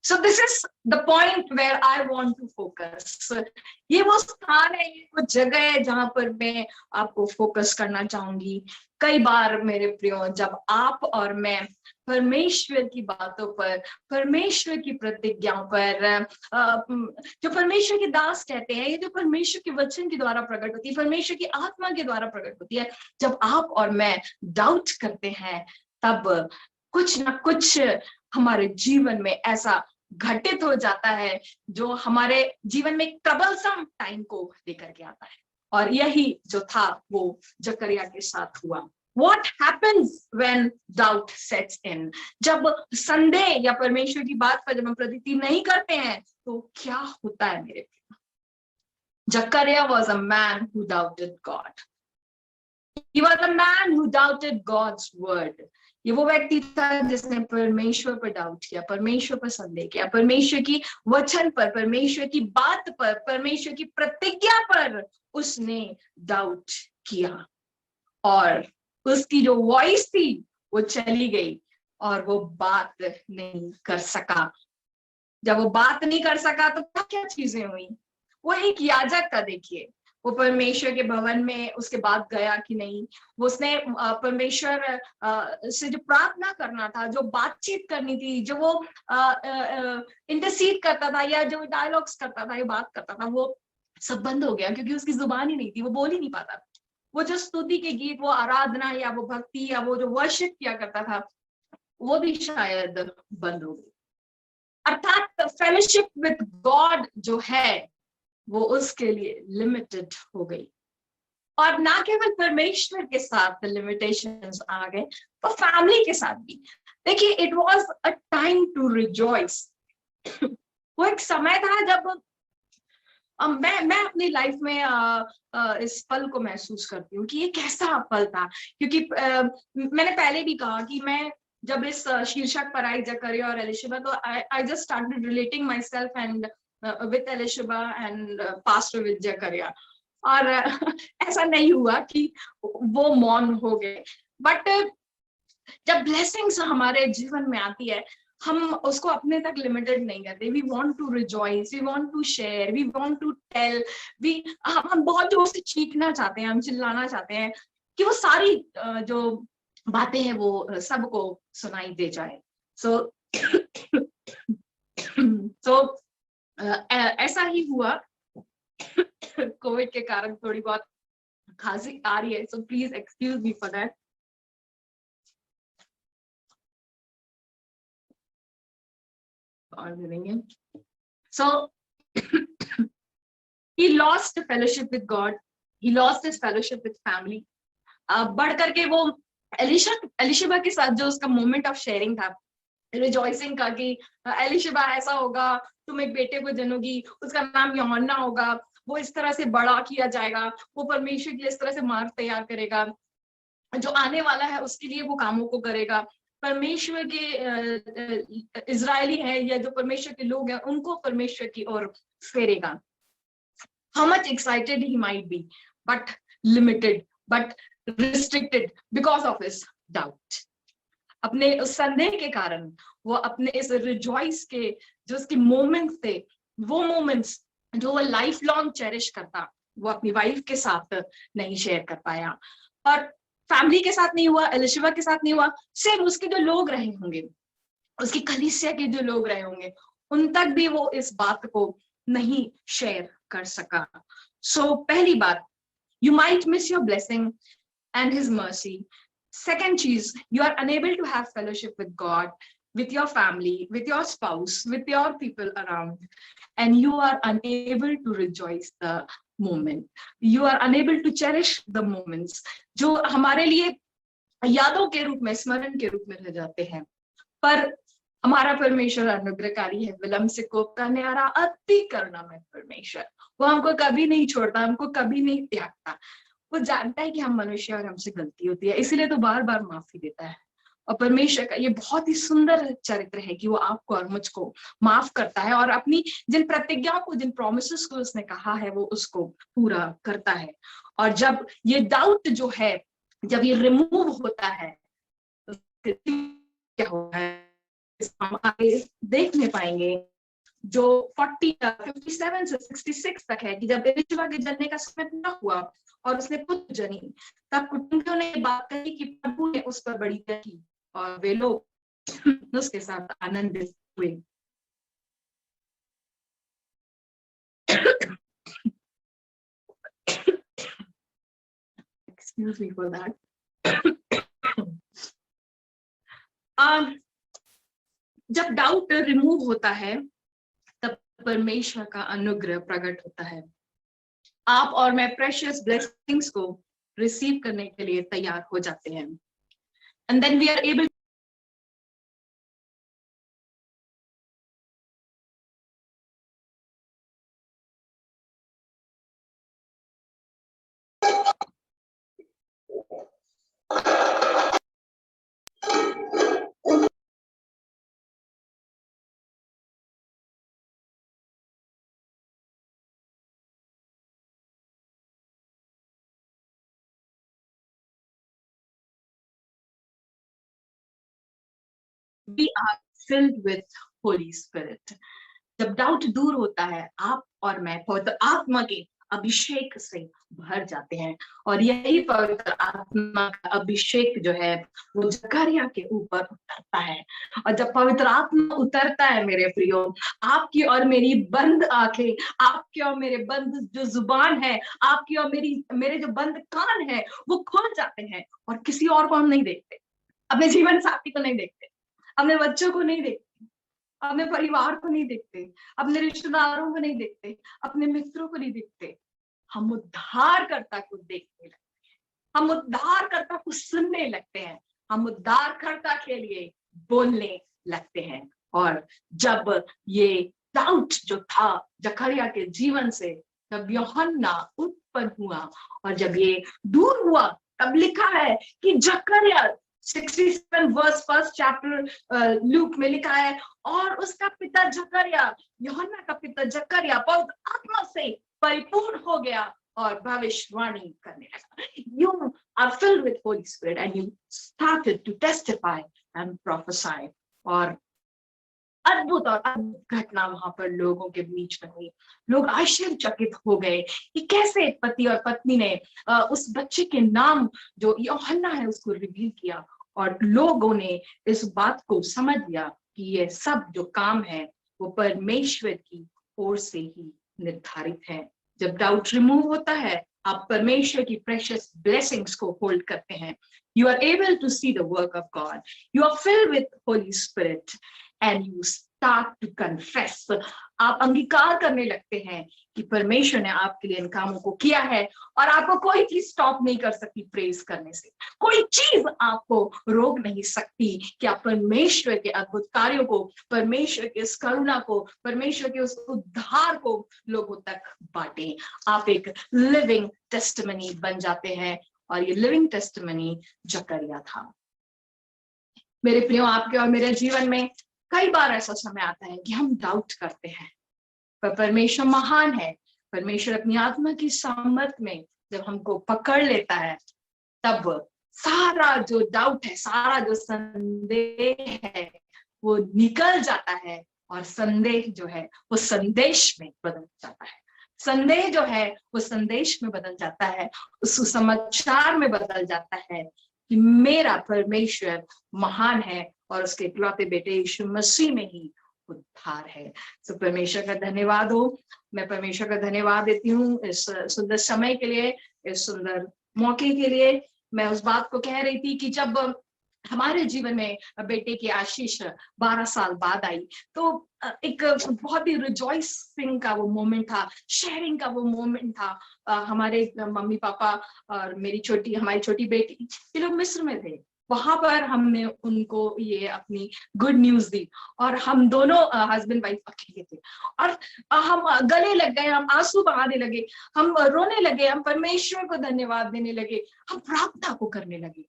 So this is the point where I want to focus. ये वो स्थान है, ये वो जगह है जहां पर मैं आपको फोकस करना चाहूंगी। कई बार मेरे प्रियो, जब आप और मैं परमेश्वर की बातों पर, परमेश्वर की प्रतिज्ञाओं पर, जो परमेश्वर के दास कहते हैं, ये जो परमेश्वर के वचन के द्वारा प्रकट होती है, परमेश्वर की आत्मा के द्वारा प्रकट होती है, जब आप और मैं डाउट करते हैं तब कुछ ना कुछ हमारे जीवन में ऐसा घटित हो जाता है जो हमारे जीवन में ट्रबलसम टाइम को लेकर के आता है। और यही जो था वो जकरिया के साथ हुआ। What happens when doubt sets in? जब संदेह या परमेश्वर की बात पर जब हम प्रतीति नहीं करते हैं तो क्या होता है मेरे प्रिय? Zechariah was a man who doubted God. He was a man who doubted God's word. ये वो व्यक्ति था जिसने परमेश्वर पर डाउट किया, परमेश्वर पर संदेह किया, परमेश्वर की वचन पर, परमेश्वर की बात पर, परमेश्वर की प्रतिज्ञा पर उसने डाउट किया, और उसकी जो वॉइस थी वो चली गई और वो बात नहीं कर सका। जब वो बात नहीं कर सका तो क्या चीजें हुई? वो एक याजक का देखिए, वो परमेश्वर के भवन में उसके बाद गया कि नहीं, वो उसने परमेश्वर से जो प्रार्थना करना था, जो बातचीत करनी थी, जो वो इंटरसीड करता था या जो डायलॉग्स करता था, ये बात करता था, वो सब बंद हो गया क्योंकि उसकी जुबान ही नहीं थी, वो बोल ही नहीं पाता। वो जो स्तुति के गीत, वो आराधना या वो भक्ति या वो जो वर्शिप किया करता था, वो भी शायद बंद हो गई। अर्थात फेलोशिप विद गॉड जो है वो उसके लिए लिमिटेड हो गई। और ना केवल परमेश्वर के साथ लिमिटेशंस आ गए, तो फैमिली के साथ भी। देखिए, it was a time to rejoice. वो एक समय था जब मैं अपनी लाइफ में इस पल को महसूस करती हूँ कि ये कैसा पल था, क्योंकि मैंने पहले भी कहा कि मैं जब इस शीर्षक पर आई जकरिया और एलिशबा, तो I just started relating my self and with Elisheba and pastor with Zechariah, और ऐसा नहीं हुआ कि वो मौन हो गए, बट जब ब्लेसिंग्स हमारे जीवन में आती है, हम उसको अपने तक लिमिटेड नहीं करते। We want to rejoice, we want to share, we want to tell, हम बहुत जोर से चीखना चाहते हैं, हम चिल्लाना चाहते हैं कि वो सारी जो बातें हैं वो सबको सुनाई दे जाए। सो ऐसा ही हुआ। कोविड के कारण थोड़ी बहुत खांसी आ रही है, so please excuse me for that. So he lost fellowship with God, he lost his fellowship with family. बढ़ करके वो एलिशबा के साथ जो उसका मोमेंट ऑफ शेयरिंग था, रिजॉइसिंग का कि एलिशबा ऐसा होगा, तुम एक बेटे को जनोगी, उसका नाम यूहन्ना होगा, वो इस तरह से बड़ा किया जाएगा, वो परमेश्वर के लिए इस तरह से मार्ग तैयार करेगा, जो आने वाला है उसके लिए वो कामों को करेगा, परमेश्वर के इजरायली है या जो परमेश्वर के लोग हैं उनको परमेश्वर की ओर फेरेगा। How much excited he might be, but limited, but restricted because of his doubt. अपने उस संदेह के कारण वो अपने इस रिजॉइस के जो उसके मोमेंट्स थे, वो मोमेंट्स जो वो लाइफ लॉन्ग चेरिश करता, वो अपनी वाइफ के साथ नहीं शेयर कर पाया। और फैमिली के साथ नहीं हुआ, एलिशबा के साथ नहीं हुआ, सिर्फ उसके जो लोग रहे होंगे, उसकी कलीसिया के जो लोग रहे होंगे, उन तक भी वो इस बात को नहीं शेयर कर सका। सो पहली बात, you might miss your blessing and his mercy. Second चीज, you are unable to have fellowship with God, with your family, with your spouse, with your people around, and you are unable to rejoice the moment. You are unable to cherish the moments जो हमारे लिए यादों के रूप में, स्मरण के रूप में रह जाते हैं। पर हमारा परमेश्वर अनुग्रहकारी है, विलंब से कोप करने वाला, अति करुणामय परमेश्वर। वो हमको कभी नहीं छोड़ता, हमको कभी नहीं त्यागता। वो जानता है कि हम मनुष्य और हमसे गलती होती है, इसीलिए तो बार बार माफी देता है। और परमेश्वर का ये बहुत ही सुंदर चरित्र है कि वो आपको और मुझको माफ करता है और अपनी जिन प्रतिज्ञाओं को, जिन प्रोमिसेस को उसने कहा है, वो उसको पूरा करता है। और जब ये डाउट जो है, जब ये रिमूव होता है, क्या होता है हम आगे देखने पाएंगे। जो 57 से 66 तक है कि जब एलिशबा के जन्ने का समय पूरा हुआ और उसने पुत्र जनी, तब कुटुंबियों ने बात कही कि प्रभु ने उस पर बड़ी दया की और वे लोग उसके साथ आनंदित हुए। Excuse me for that. जब डाउट रिमूव होता है तब परमेश्वर का अनुग्रह प्रकट होता है। आप और मैं प्रेशियस ब्लेसिंग्स को रिसीव करने के लिए तैयार हो जाते हैं। And then we are able we are filled with Holy Spirit. जब डाउट दूर होता है, आप और मैं पवित्र आत्मा के अभिषेक से भर जाते हैं। और यही पवित्र आत्मा का अभिषेक जो है वो जकरिया के ऊपर उतरता है। और जब पवित्र आत्मा उतरता है मेरे प्रियो, आपकी और मेरी बंद आंखें, आपकी और मेरे बंद जो जुबान है, आपकी और मेरे जो बंद कान है, वो खुल जाते हैं। और किसी और को हम नहीं देखते, अपने जीवन साथी को नहीं देखते, अपने बच्चों को नहीं देखते, अपने परिवार को नहीं देखते, अपने रिश्तेदारों को नहीं देखते, अपने मित्रों को नहीं देखते। हम उद्धारकर्ता को देखने लगते हैं, हम उद्धारकर्ता को सुनने लगते हैं, हम उद्धारकर्ता के लिए बोलने लगते हैं। और जब ये डाउट जो था जकरिया के जीवन से, जब यूहन्ना उत्पन्न हुआ और जब ये दूर हुआ, तब लिखा है कि जकरिया 67 वर्स 1st चैप्टर लूक में लिखा है, और उसका पिता जकरिया, यूहन्ना का पिता जकरिया पवित्र आत्मा से परिपूर्ण हो गया और भविष्यवाणी करने लगा। You are filled with Holy Spirit and you started to testify and prophesy। और अद्भुत और अद्भुत घटना वहां पर लोगों के बीच में हुई। लोग आश्चर्यचकित हो गए कि कैसे पति और पत्नी ने उस बच्चे के नाम जो यूहन्ना है उसको रिवील किया, और लोगों ने इस बात को समझ लिया कि ये सब जो काम है वो परमेश्वर की ओर से ही निर्धारित है। जब डाउट रिमूव होता है, आप परमेश्वर की प्रेशियस ब्लेसिंग्स को होल्ड करते हैं। You are able to see the work of God. You are filled with Holy Spirit and you start to confess। आप अंगीकार करने लगते हैं कि परमेश्वर ने आपके लिए इन कामों को किया है और आपको कोई चीज स्टॉप नहीं कर सकती प्रेज करने से। कोई चीज आपको रोक नहीं सकती कि आप परमेश्वर के अद्भुत कार्यों को, परमेश्वर के इस करुणा को, परमेश्वर के उस उद्धार को लोगों तक बांटें। आप एक लिविंग टेस्टिमनी बन जाते हैं, और ये लिविंग टेस्टिमनी जकरिया था। मेरे प्रियो, आपके और मेरे जीवन में कई बार ऐसा समय आता है कि हम डाउट करते हैं, पर परमेश्वर महान है। परमेश्वर अपनी आत्मा की सामर्थ में जब हमको पकड़ लेता है, तब सारा जो डाउट है, सारा जो संदेह है वो निकल जाता है, और संदेह जो है वो संदेश में बदल जाता है। संदेह जो है वो संदेश में बदल जाता है, उस सुसमाचार में बदल जाता है कि मेरा परमेश्वर महान है और उसके इकलौते बेटे यीशु मसीह में ही उद्धार है। तो परमेश्वर का धन्यवाद हो। मैं परमेश्वर का धन्यवाद देती हूँ इस सुंदर समय के लिए, इस सुंदर मौके के लिए। मैं उस बात को कह रही थी कि जब हमारे जीवन में बेटे की आशीष 12 साल बाद आई, तो एक बहुत ही रिजॉइसिंग का वो मोमेंट था, शेयरिंग का वो मोमेंट था। हमारे मम्मी पापा और हमारी छोटी बेटी, ये लोग मिस्र में थे। वहां पर हमने उनको ये अपनी गुड न्यूज दी, और हम दोनों हस्बैंड वाइफ अकेले थे, और हम गले लग गए, हम आंसू बहाने लगे, हम रोने लगे, हम परमेश्वर को धन्यवाद देने लगे, हम प्रार्थना को करने लगे।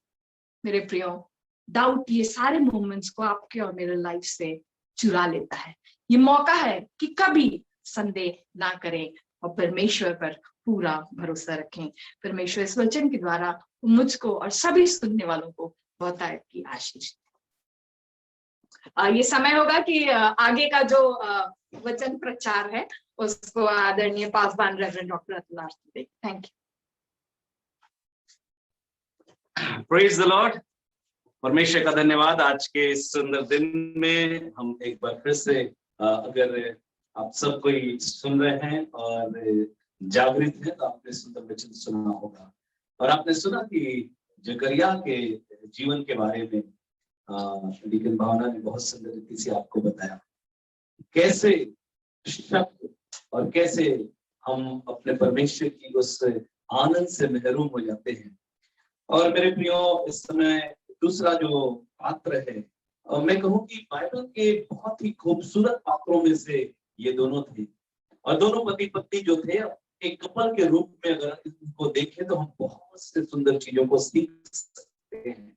मेरे प्रियो, डाउट ये सारे मोमेंट्स को आपके और मेरे लाइफ से चुरा लेता है। ये मौका है कि कभी संदेह ना करें और परमेश्वर पर पूरा भरोसा रखें। परमेश्वर इस वचन के द्वारा मुझको और सभी सुनने वालों को बहुतायत की आशीष। ये समय होगा कि आगे का जो वचन प्रचार है उसको आदरणीय Paswan reverend doctor Atul they. Thank you. Praise the Lord. परमेश्वर का धन्यवाद। आज के इस सुंदर दिन में हम एक बार फिर से, अगर आप सब कोई सुन रहे हैं और जागृत हैं, तो आपने सुंदर वचन सुना होगा, और आपने सुना कि जकरिया के जीवन के बारे में लेकिन भावना ने बहुत सुंदर रीति से आपको बताया कैसे शब्द और कैसे हम अपने परमेश्वर की उस आनंद से महरूम हो जाते हैं। और मेरे प्रियो, इस समय दूसरा जो पात्र है, मैं कहूँ कि बाइबल के बहुत ही खूबसूरत पात्रों में से ये दोनों थे, और दोनों पति पत्नी जो थे एक कपल के रूप में अगर इनको देखें तो हम बहुत से सुंदर चीजों को सीख सकते हैं।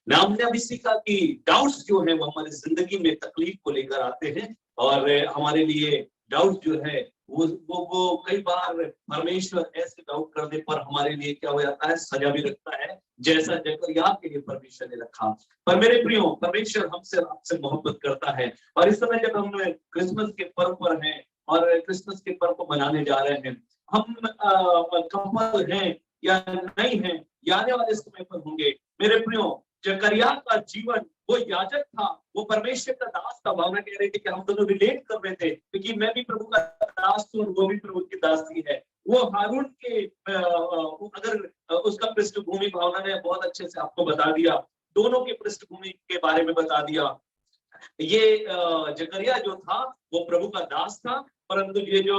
हमने अभी सीखा कि डाउट्स जो है वो हमारी जिंदगी में तकलीफ को लेकर आते हैं, और हमारे लिए डाउट जो है वो कई बार परमेश्वर ऐसे डाउट करने पर हमारे लिए क्या हो जाता है, सजा भी रखता है, जैसा जकरिया के लिए परमेश्वर ने रखा। पर मेरे प्रियो, परमेश्वर हमसे आपसे मोहब्बत करता है, और इस समय जब हम क्रिसमस के पर्व पर हैं और क्रिसमस के पर्व को मनाने जा रहे हैं, हम कपल हैं या नहीं हैं, या आने वाले समय पर होंगे। मेरे प्रियो, जकरिया का जीवन, वो याजक था, वो परमेश्वर का दास था। भावना कह रही थी कि हम दोनों रिलेट कर रहे थे, क्योंकि मैं भी प्रभु का दास हूं और वो भी प्रभु की दासी है। वो हारून के अगर उसका पृष्ठभूमि भावना ने बहुत अच्छे से आपको बता दिया, दोनों के पृष्ठभूमि के बारे में बता दिया। ये जकरिया जो था वो प्रभु का दास था, परंतु ये जो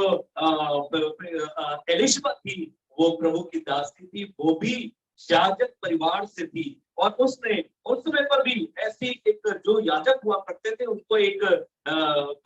एलिशबा थी वो प्रभु की दासी थी, वो भी याजक परिवार से थी। और उसने उस समय पर भी ऐसी एक जो याजक हुआ करते थे उनको एक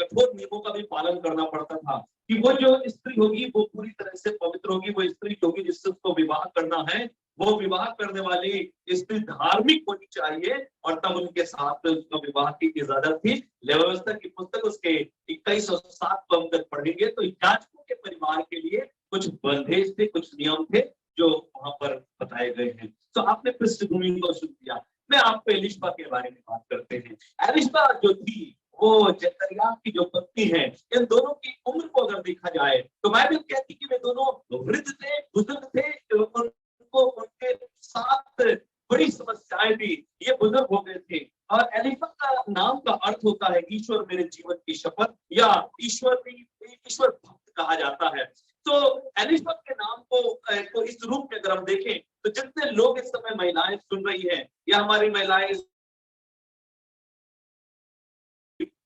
कठोर नियमों का भी पालन करना पड़ता था कि वो जो स्त्री होगी वो पूरी तरह से पवित्र होगी। वो स्त्री होगी जिससे उसको विवाह करना है, वो विवाह करने वाली स्त्री धार्मिक होनी चाहिए, और तब उनके साथ उसका विवाह की इजाजत थी। लेव्यवस्था की पुस्तक उसके 21 और 7 पद तक पढ़ेंगे तो याजकों के परिवार के लिए कुछ बंधेज थे, कुछ नियम थे जो वहां पर बताए गए हैं। तो आपने पृष्ठभूमि को सुन लिया। मैं आपको एलिशबा के बारे में बात करते हैं। एलिशबा जो थी वो जकरिया की जो पत्नी है, इन दोनों की उम्र को अगर देखा जाए तो बाइबल कहती कि वे दोनों वृद्ध थे, बुजुर्ग थे, उनको उनके साथ बड़ी समस्याएं थी, ये बुजुर्ग हो गए थे। और एलिशबा का नाम का अर्थ होता है ईश्वर मेरे जीवन की शपथ, या ईश्वर भक्त कहा जाता है। तो एलिशबा के नाम को इस रूप में अगर हम देखें तो जितने लोग इस समय महिलाएं सुन रही हैं या हमारी महिलाएं,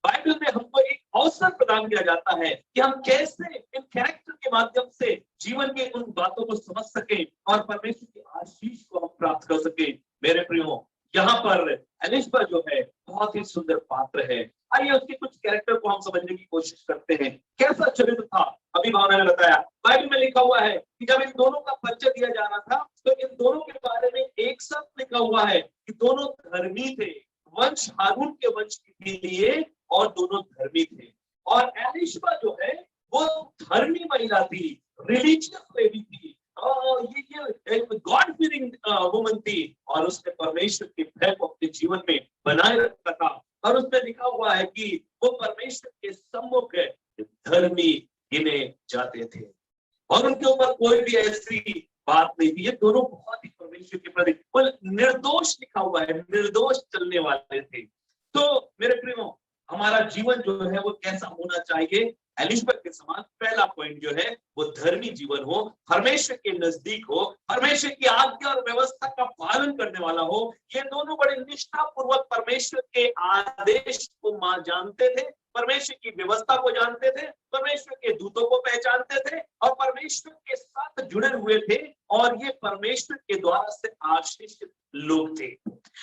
बाइबल में हमको एक अवसर प्रदान किया जाता है कि हम कैसे इन कैरेक्टर के माध्यम से जीवन के उन बातों को समझ सकें और परमेश्वर की आशीष को हम प्राप्त कर सकें। मेरे प्रियो, यहाँ पर एलिशबा जो है बहुत ही सुंदर पात्र है। आइए उसके कुछ कैरेक्टर को हम समझने की कोशिश करते हैं। कैसा चरित्र था, अभी भावना ने बताया। बाइबल में लिखा हुआ है कि जब इन दोनों का परिचय दिया जा रहा था तो इन दोनों के बारे में एक साथ लिखा हुआ है कि दोनों धर्मी थे, वंश हारून के वंश के लिए, और दोनों धर्मी थे। और एलिशबा जो है वो धर्मी महिला थी, रिलीजियस लेडी थी, ये एक गॉड फीयरिंग वुमन थी, और उसने परमेश्वर के भय को अपने जीवन में बनाए रखा था। और उसमें लिखा हुआ है कि वो परमेश्वर के सम्मुख धर्मी गिने जाते थे और उनके ऊपर कोई भी ऐसी बात नहीं थी। ये दोनों बहुत ही परमेश्वर के प्रति निर्दोष, लिखा हुआ है निर्दोष चलने वाले थे। तो मेरे प्रियो, हमारा जीवन जो है वो कैसा होना चाहिए? एलिशबा के समान पहला पॉइंट जो है वो धर्मी जीवन हो, परमेश्वर के नजदीक हो, परमेश्वर की आज्ञा और व्यवस्था का पालन करने वाला हो। ये दोनों बड़े निष्ठा पूर्वक परमेश्वर के आदेश को जानते थे, परमेश्वर की व्यवस्था को जानते थे, परमेश्वर के दूतों को पहचानते थे और परमेश्वर के साथ जुड़े हुए थे, और ये परमेश्वर के द्वारा से आशीषित लोग थे।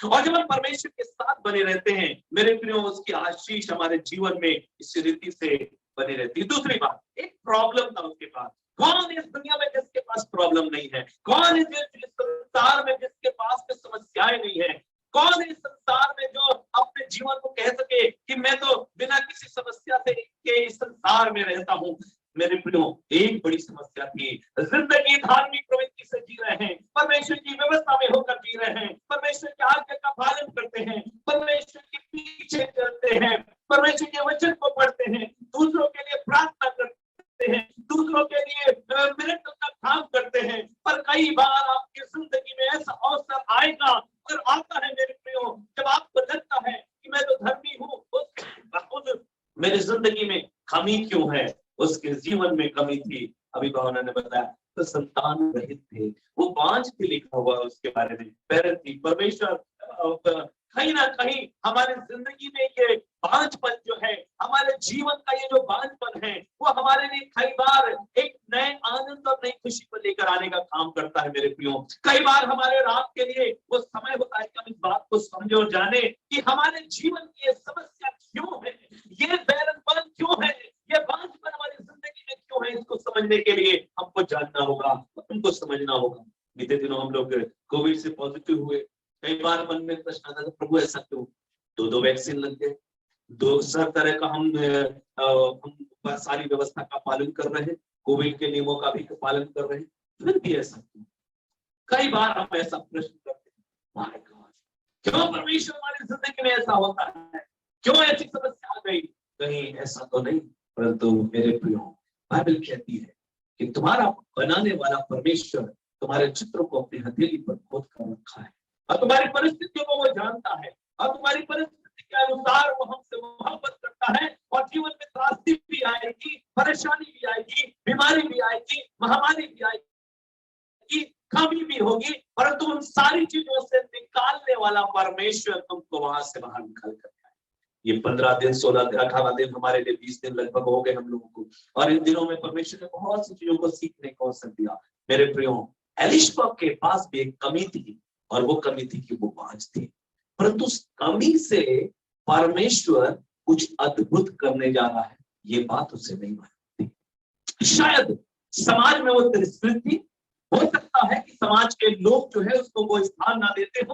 और जब हम परमेश्वर के साथ बने रहते हैं मेरे प्रियो, उसकी आशीष हमारे जीवन में इस रीति से बनी रहती है। दूसरी बात, एक प्रॉब्लम था उसके पास। कौन इस दुनिया में जिसके पास प्रॉब्लम नहीं है? कौन इस संसार में जिसके पास में समस्याएं नहीं है? कौन इस संसार में जो अपने जीवन को कह सके कि मैं तो बिना किसी समस्या से के इस संसार में रहता हूँ? मेरे प्रियो, एक बड़ी समस्या थी, जिंदगी धार्मिक प्रवृत्ति से जी रहे हैं, परमेश्वर की व्यवस्था में होकर जी रहे हैं, परमेश्वर की आज्ञा का पालन करते हैं, परमेश्वर के पीछे चलते हैं, परमेश्वर के वचन को पढ़ते हैं, दूसरों के लिए प्रार्थना करते हैं, दूसरों के लिए मिरेकल का काम करते हैं। पर कई बार आपकी जिंदगी में ऐसा अवसर आएगा और आता है मेरे प्रियो, जब आपको लगता है कि मैं तो धर्मी हूँ, मेरी जिंदगी में कमी क्यों है? उसके जीवन में कमी थी। अभी भावना ने बताया तो संतान रहित थे, वो बांझ थे, लिखा हुआ उसके बारे में, पैरंट थी। परमेश्वर कहीं ना कहीं हमारे जिंदगी में ये बांझपन जो है, हमारे जीवन का ये जो बांझपन है, वो हमारे लिए कई बार एक नए आनंद और नई खुशी को लेकर आने का काम करता है। मेरे प्रियो, कई बार हमारे रात के लिए वो समय होता है कि हम इस बात को समझे और जाने कि हमारे जीवन की ये समस्या क्यों है, ये बैरनपन क्यों है, ये बांझपन हमारी जिंदगी में क्यों है। इसको समझने के लिए हमको जानना होगा, हमको समझना होगा। बीते दिनों हम लोग कोविड से पॉजिटिव हुए, कई बार मन में प्रश्न आता था, प्रभु ऐसा क्यों? दो वैक्सीन लग गए, दो सब तरह का हम सारी व्यवस्था का पालन कर रहे हैं, कोविड के नियमों का भी पालन कर रहे हैं, फिर भी ऐसा क्यों? कई बार हम ऐसा प्रश्न करते हैं, माय गॉड, क्यों परमेश्वर हमारी जिंदगी में ऐसा होता है? क्यों ऐसी समस्या आ गई? कहीं ऐसा तो नहीं, परंतु मेरे प्रियो, बाइबल कहती है कि तुम्हारा बनाने वाला परमेश्वर तुम्हारे चित्र को अपनी हथेली पर खोद कर रखा है, और तुम्हारी परिस्थितियों को वो जानता है, और तुम्हारी परिस्थिति के अनुसार वो हमसे मोहब्बत करता है। और जीवन में त्रासदी भी आएगी, परेशानी भी आएगी, बीमारी भी आएगी, महामारी भी आएगी, कमी भी होगी, परंतु उन सारी चीजों से निकालने वाला परमेश्वर तुमको वहां से बाहर निकाल कर ये 15 दिन 16 दिन 18 दिन हमारे लिए 20 दिन लगभग हो गए हम लोगों को, और इन दिनों में परमेश्वर ने बहुत सी चीजों को सीखने का अवसर दिया। मेरे प्रियो, एलिशबा के पास भी एक कमी थी, और वो कमी थी कि वो बांझ थी, परंतु उस कमी से परमेश्वर कुछ अद्भुत करने जा रहा है, ये बात उसे नहीं मालूम थी। शायद समाज में वो तिरस्कृत थी, हो सकता है कि समाज के लोग जो है उसको वो स्थान ना देते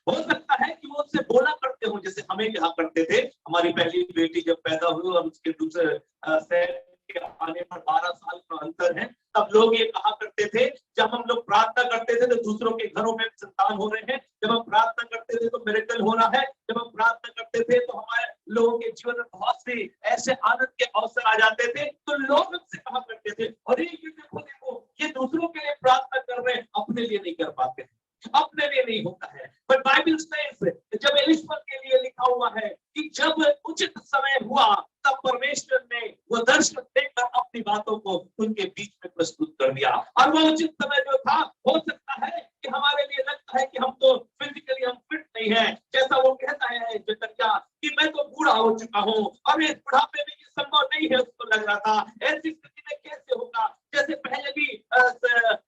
हो सकता है कि वो उससे बोला करते हो, जैसे हमें यहाँ करते थे। हमारी पहली बेटी जब पैदा हुई और उसके दूसरे शहर के आने पर 12 साल का अंतर है। तब लोग ये कहा करते थे, जब हम लोग प्रार्थना करते थे तो दूसरों के घरों में संतान हो रहे हैं, जब हम प्रार्थना करते थे तो मिरेकल हो रहा है, जब हम प्रार्थना करते थे तो हमारे लोगों के जीवन में बहुत से ऐसे आनंद के अवसर आ जाते थे। तो लोग हमसे कहा करते थे, अरे ये देखो ये दूसरों के लिए प्रार्थना कर रहे हैं, अपने लिए नहीं कर पाते, अपने लिए नहीं होता है। पर बाइबल सेज, जब एलिशबा के लिए लिखा हुआ है कि जब उचित समय हुआ तब परमेश्वर ने वो दर्शन देकर अपनी बातों को उनके बीच में प्रस्तुत कर दिया। और वो उचित समय जो था, हो सकता है कि हमारे लिए लगता है कि हम तो फिजिकली हम फिट नहीं है, जैसा वो कहता है जकरिया कि मैं तो बूढ़ा हो चुका हूँ और इस बुढ़ापे में ये संभव नहीं है। उसको लग रहा था ऐसी स्थिति में कैसे होगा, जैसे पहले भी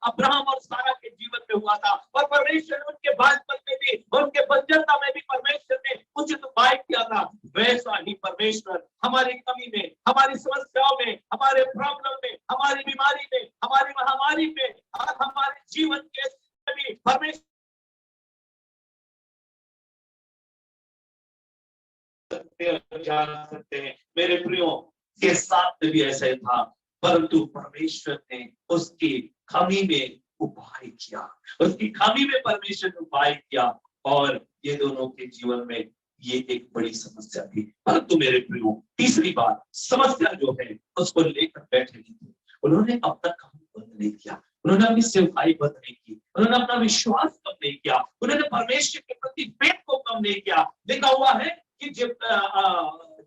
अब्राहम और सारा के जीवन में हुआ था। और परमेश्वर ने उनके बालपन में भी, उनके बंजरता में भी परमेश्वर ने उचित उपाय किया था। वैसा ही परमेश्वर हमारी कमी में, हमारी समस्याओं में, हमारे प्रॉब्लम में, हमारी बीमारी में, हमारी महामारी में और हमारे जीवन के भी परमेश्वर जान सकते हैं। मेरे प्रियो के साथ भी ऐसा ही था, परंतु परमेश्वर ने उसकी खामी में उपाय किया, उसकी खामी में परमेश्वर ने उपाय किया। और ये दोनों के जीवन में ये एक बड़ी समस्या थी। परंतु मेरे प्रियो तीसरी बात, समस्या जो है उसको लेकर बैठे नहीं थे। उन्होंने अपना काम बंद नहीं किया, उन्होंने अपनी सेवकाई बंद नहीं की, उन्होंने अपना विश्वास कम नहीं किया, उन्होंने परमेश्वर के प्रति प्रेम को कम नहीं किया। लिखा हुआ है कि जब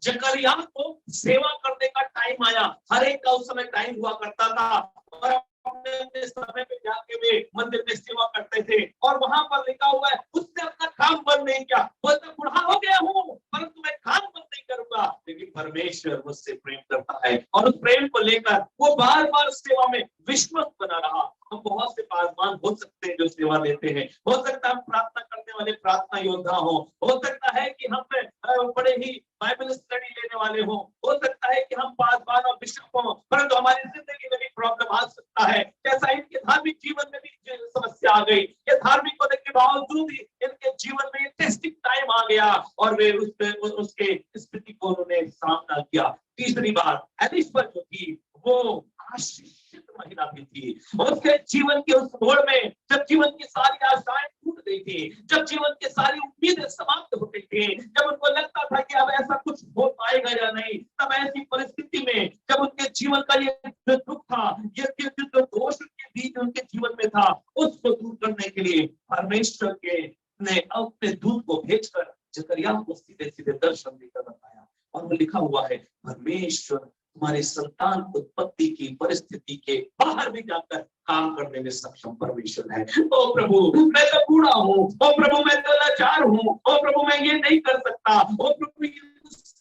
जकरिया को सेवा करने का टाइम आया, हर एक का उस समय टाइम हुआ करता था और अपने समय पे जाके वे मंदिर में सेवा करते थे। और वहां पर लिखा हुआ है उसने अपना काम बंद नहीं किया। बोलता बूढ़ा हो गया हूँ परंतु मैं काम बंद नहीं करूंगा, लेकिन परमेश्वर मुझसे प्रेम करता है और उस प्रेम को लेकर वो बार बार सेवा में विश्वास बना रहा। हम बहुत से पासवान हो सकते हैं जो सेवा देते हैं, हो सकता है हम प्रार्थना करने वाले प्रार्थना योद्धा हो सकता है कि हम बड़े ही बाइबल स्टडी लेने वाले हो सकता है कि हम पासवान और बिशप हो, परंतु हमारी जिंदगी में भी प्रॉब्लम आ सकता है। कैसा इनके धार्मिक जीवन में भी समस्या आ गई, ये धार्मिक होने के बावजूद ही इनके जीवन में टेस्टिंग टाइम आ गया और वे उसके स्थिति को उन्होंने सामना किया। तीसरी बात, एलिशबा जो थी वो आशीषित महिला भी थी। उसके जीवन के उस मोड़ में जब जीवन की सारी आशाएं टूट गई थी, जब जीवन की सारी उम्मीदें समाप्त हो गई थी, जब उनको लगता था कि अब ऐसा कुछ हो पाएगा या नहीं, तब ऐसी परिस्थिति में जब उनके जीवन का ये जो दुख था, ये जो दोष के बीच उनके जीवन में था, उसको दूर करने के लिए परमेश्वर के ने अपने दूत को भेजकर जकरिया को सीधे सीधे दर्शन देकर बताया। और वो लिखा हुआ है परमेश्वर तुम्हारे संतान उत्पत्ति की परिस्थिति के बाहर भी जाकर काम करने में सक्षम परमेश्वर है। ओ प्रभु मैं तो बूढ़ा हूँ, ओ प्रभु मैं तो लाचार हूँ, ओ प्रभु मैं ये नहीं कर सकता, ओ प्रभु ये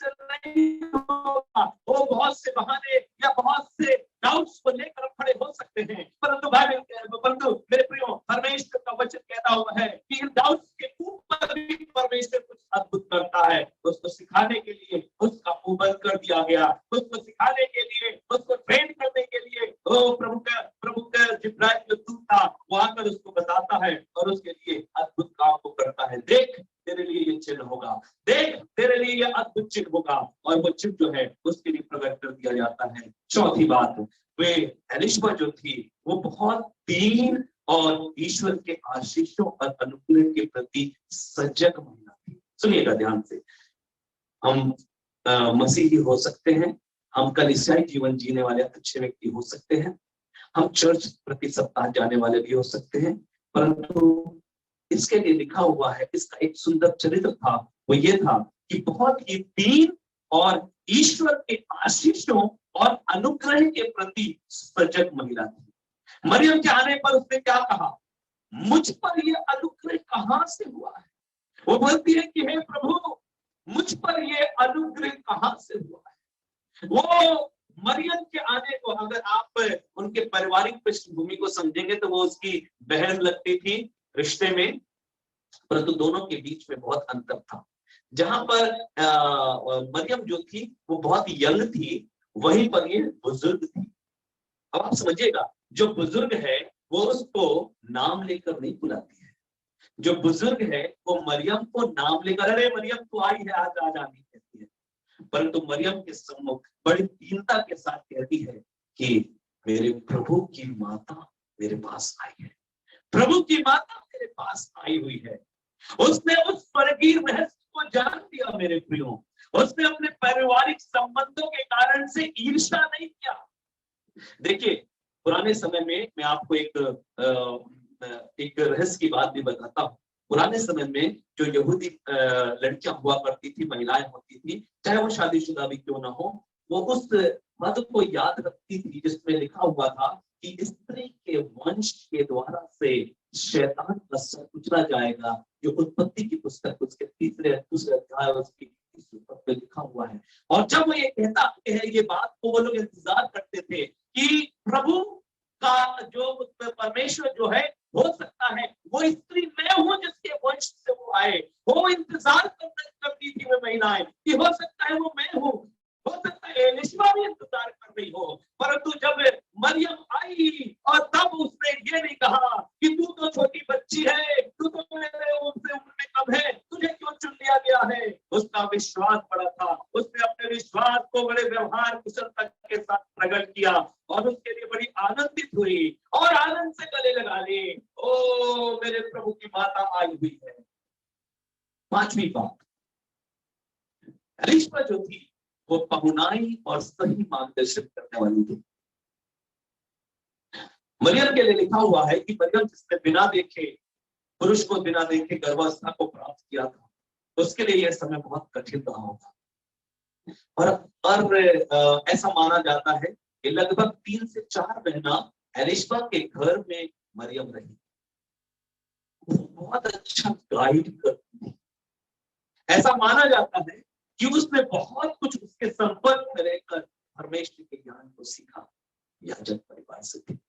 नहीं होगा। वो बहुत से बहाने या बहुत से डाउट्स को लेकर खड़े हो सकते हैं, परंतु मेरे प्रियो परमेश्वर का वचन कहता हुआ है कि इन डाउट्स के ऊपर भी परमेश्वर कुछ अद्भुत करता है। उसको सिखाने के लिए उसका मुंह बंद कर दिया गया, उसको सिखाने के लिए, उसको ट्रेन करने के लिए प्रभु का जिब्राइल जो दूत था वो आकर उसको बताता है और उसके लिए अद्भुत काम को करता है। देख तेरे लिए ये चिन्ह होगा, देख तेरे लिए ये अद्भुत चिन्ह होगा, और वो चिन्ह जो है उसके लिए प्रकट कर दिया जाता है। चौथी बात, वे एलिशबा जो थी वो बहुत दीन और ईश्वर के आशीषों और अनुग्रह के प्रति सजग महिला थी। सुनिएगा ध्यान से, हम मसीही हो सकते हैं, हम कलीसियाई जीवन जीने वाले अच्छे व्यक्ति हो सकते हैं, हम चर्च प्रति सप्ताह जाने वाले भी हो सकते हैं, परंतु इसके लिए लिखा हुआ है, इसका एक सुंदर चरित्र था, वो ये था कि बहुत ही दीन और ईश्वर के आशीषों और अनुग्रह के प्रति सजग महिला थी। मरियम के आने पर उसने क्या कहा, मुझ पर ये अनुग्रह कहां से हुआ है। वो बोलती है कि हे प्रभु मुझ पर ये अनुग्रह कहां से हुआ है। वो मरियम के आने को अगर आप उनके पारिवारिक पृष्ठभूमि को समझेंगे तो वो उसकी बहन लगती थी रिश्ते में, परंतु दोनों के बीच में बहुत अंतर था। जहां पर मरियम जो थी वो बहुत यंग थी, वहीं पर ये बुजुर्ग थी। अब आप समझिएगा, जो बुजुर्ग है वो उसको नाम लेकर नहीं बुलाती है, जो बुजुर्ग है वो मरियम को नाम लेकर, अरे मरियम तू आई है आज, आज आनी कहती है। परंतु मरियम के सम्मुख बड़ी दीनता के साथ कहती है कि मेरे प्रभु की माता मेरे पास आई है, प्रभु की माता मेरे पास आई हुई है। उसने उस स्वर्गीय रहस्य को जान लिया मेरे प्रियो। उसने अपने पारिवारिक संबंधों के कारण से ईर्ष्या नहीं किया। देखिए, पुराने समय में मैं आपको एक रहस्य की बात भी बताता हूँ। पुराने समय में जो यहूदी लड़कियां हुआ करती थी, महिलाएं होती थी, चाहे वो शादीशुदा भी क्यों ना हो, वो उस पद को याद रखती थी जिसमें लिखा हुआ था कि स्त्री के वंश के द्वारा से शैतान का सर कुचला जाएगा। जो उत्पत्ति की पुस्तक उसके दूसरे अध्याय उसकी पे लिखा हुआ है। और जब वो ये कहता है ये बात, तो वो लोग इंतजार करते थे कि प्रभु का जो परमेश्वर जो है, हो सकता है वो स्त्री मैं हूं जिसके वंश से वो आए। वो इंतजार करती थी वो महिलाएं कि हो सकता है वो मैं हूं, हो सकता है एलिशबा भी इंतजार कर रही हो। परंतु जब मरियम आई और तब उसने ये नहीं कहा कि तू तो छोटी बच्ची है, तू तो मेरे उम्र में कम है, तुझे क्यों चुन लिया गया है। उसका विश्वास बड़ा था। उसने अपने विश्वास को बड़े व्यवहार कुशलता के साथ प्रकट किया और उसके लिए बड़ी आनंदित हुई और आनंद से गले लगा ली। ओ मेरे प्रभु की माता आई हुई है। पांचवी बात, एलिशबा जो थी वो पहुनाई और सही मार्गदर्शन करने वाली थी। मरियम के लिए लिखा हुआ है कि मरियम जिसने बिना देखे, पुरुष को बिना देखे गर्भावस्था को प्राप्त किया था, उसके लिए यह समय बहुत कठिन रहा होगा। और ऐसा माना जाता है कि लगभग 3 से 4 महीना एलिशबा के घर में मरियम रही। वो बहुत अच्छा गाइड करती थी। ऐसा माना जाता है कि उसने बहुत कुछ उसके संपर्क में रहकर परमेश्वर के ज्ञान को सीखा। याजक परिवार से थी।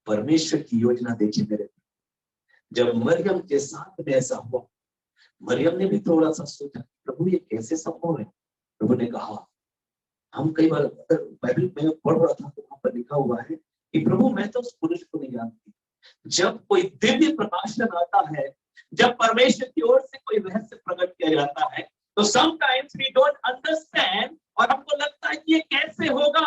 परमेश्वर की योजना देखिए मेरे, जब मरियम के साथ में ऐसा हुआ, मरियम ने भी थोड़ा सा सोचा, प्रभु ये कैसे संभव है। प्रभु ने कहा, हम कई बार बाइबल में पढ़ रहा था तो वहां पर लिखा हुआ है कि प्रभु मैं तो उस पुरुष को नहीं जानती। जब कोई दिव्य प्रकाशन आता है, जब परमेश्वर की ओर से कोई रहस्य प्रकट किया जाता है, तो समटाइम्स वी डोंट अंडरस्टैंड और हमको लगता है कि ये कैसे होगा।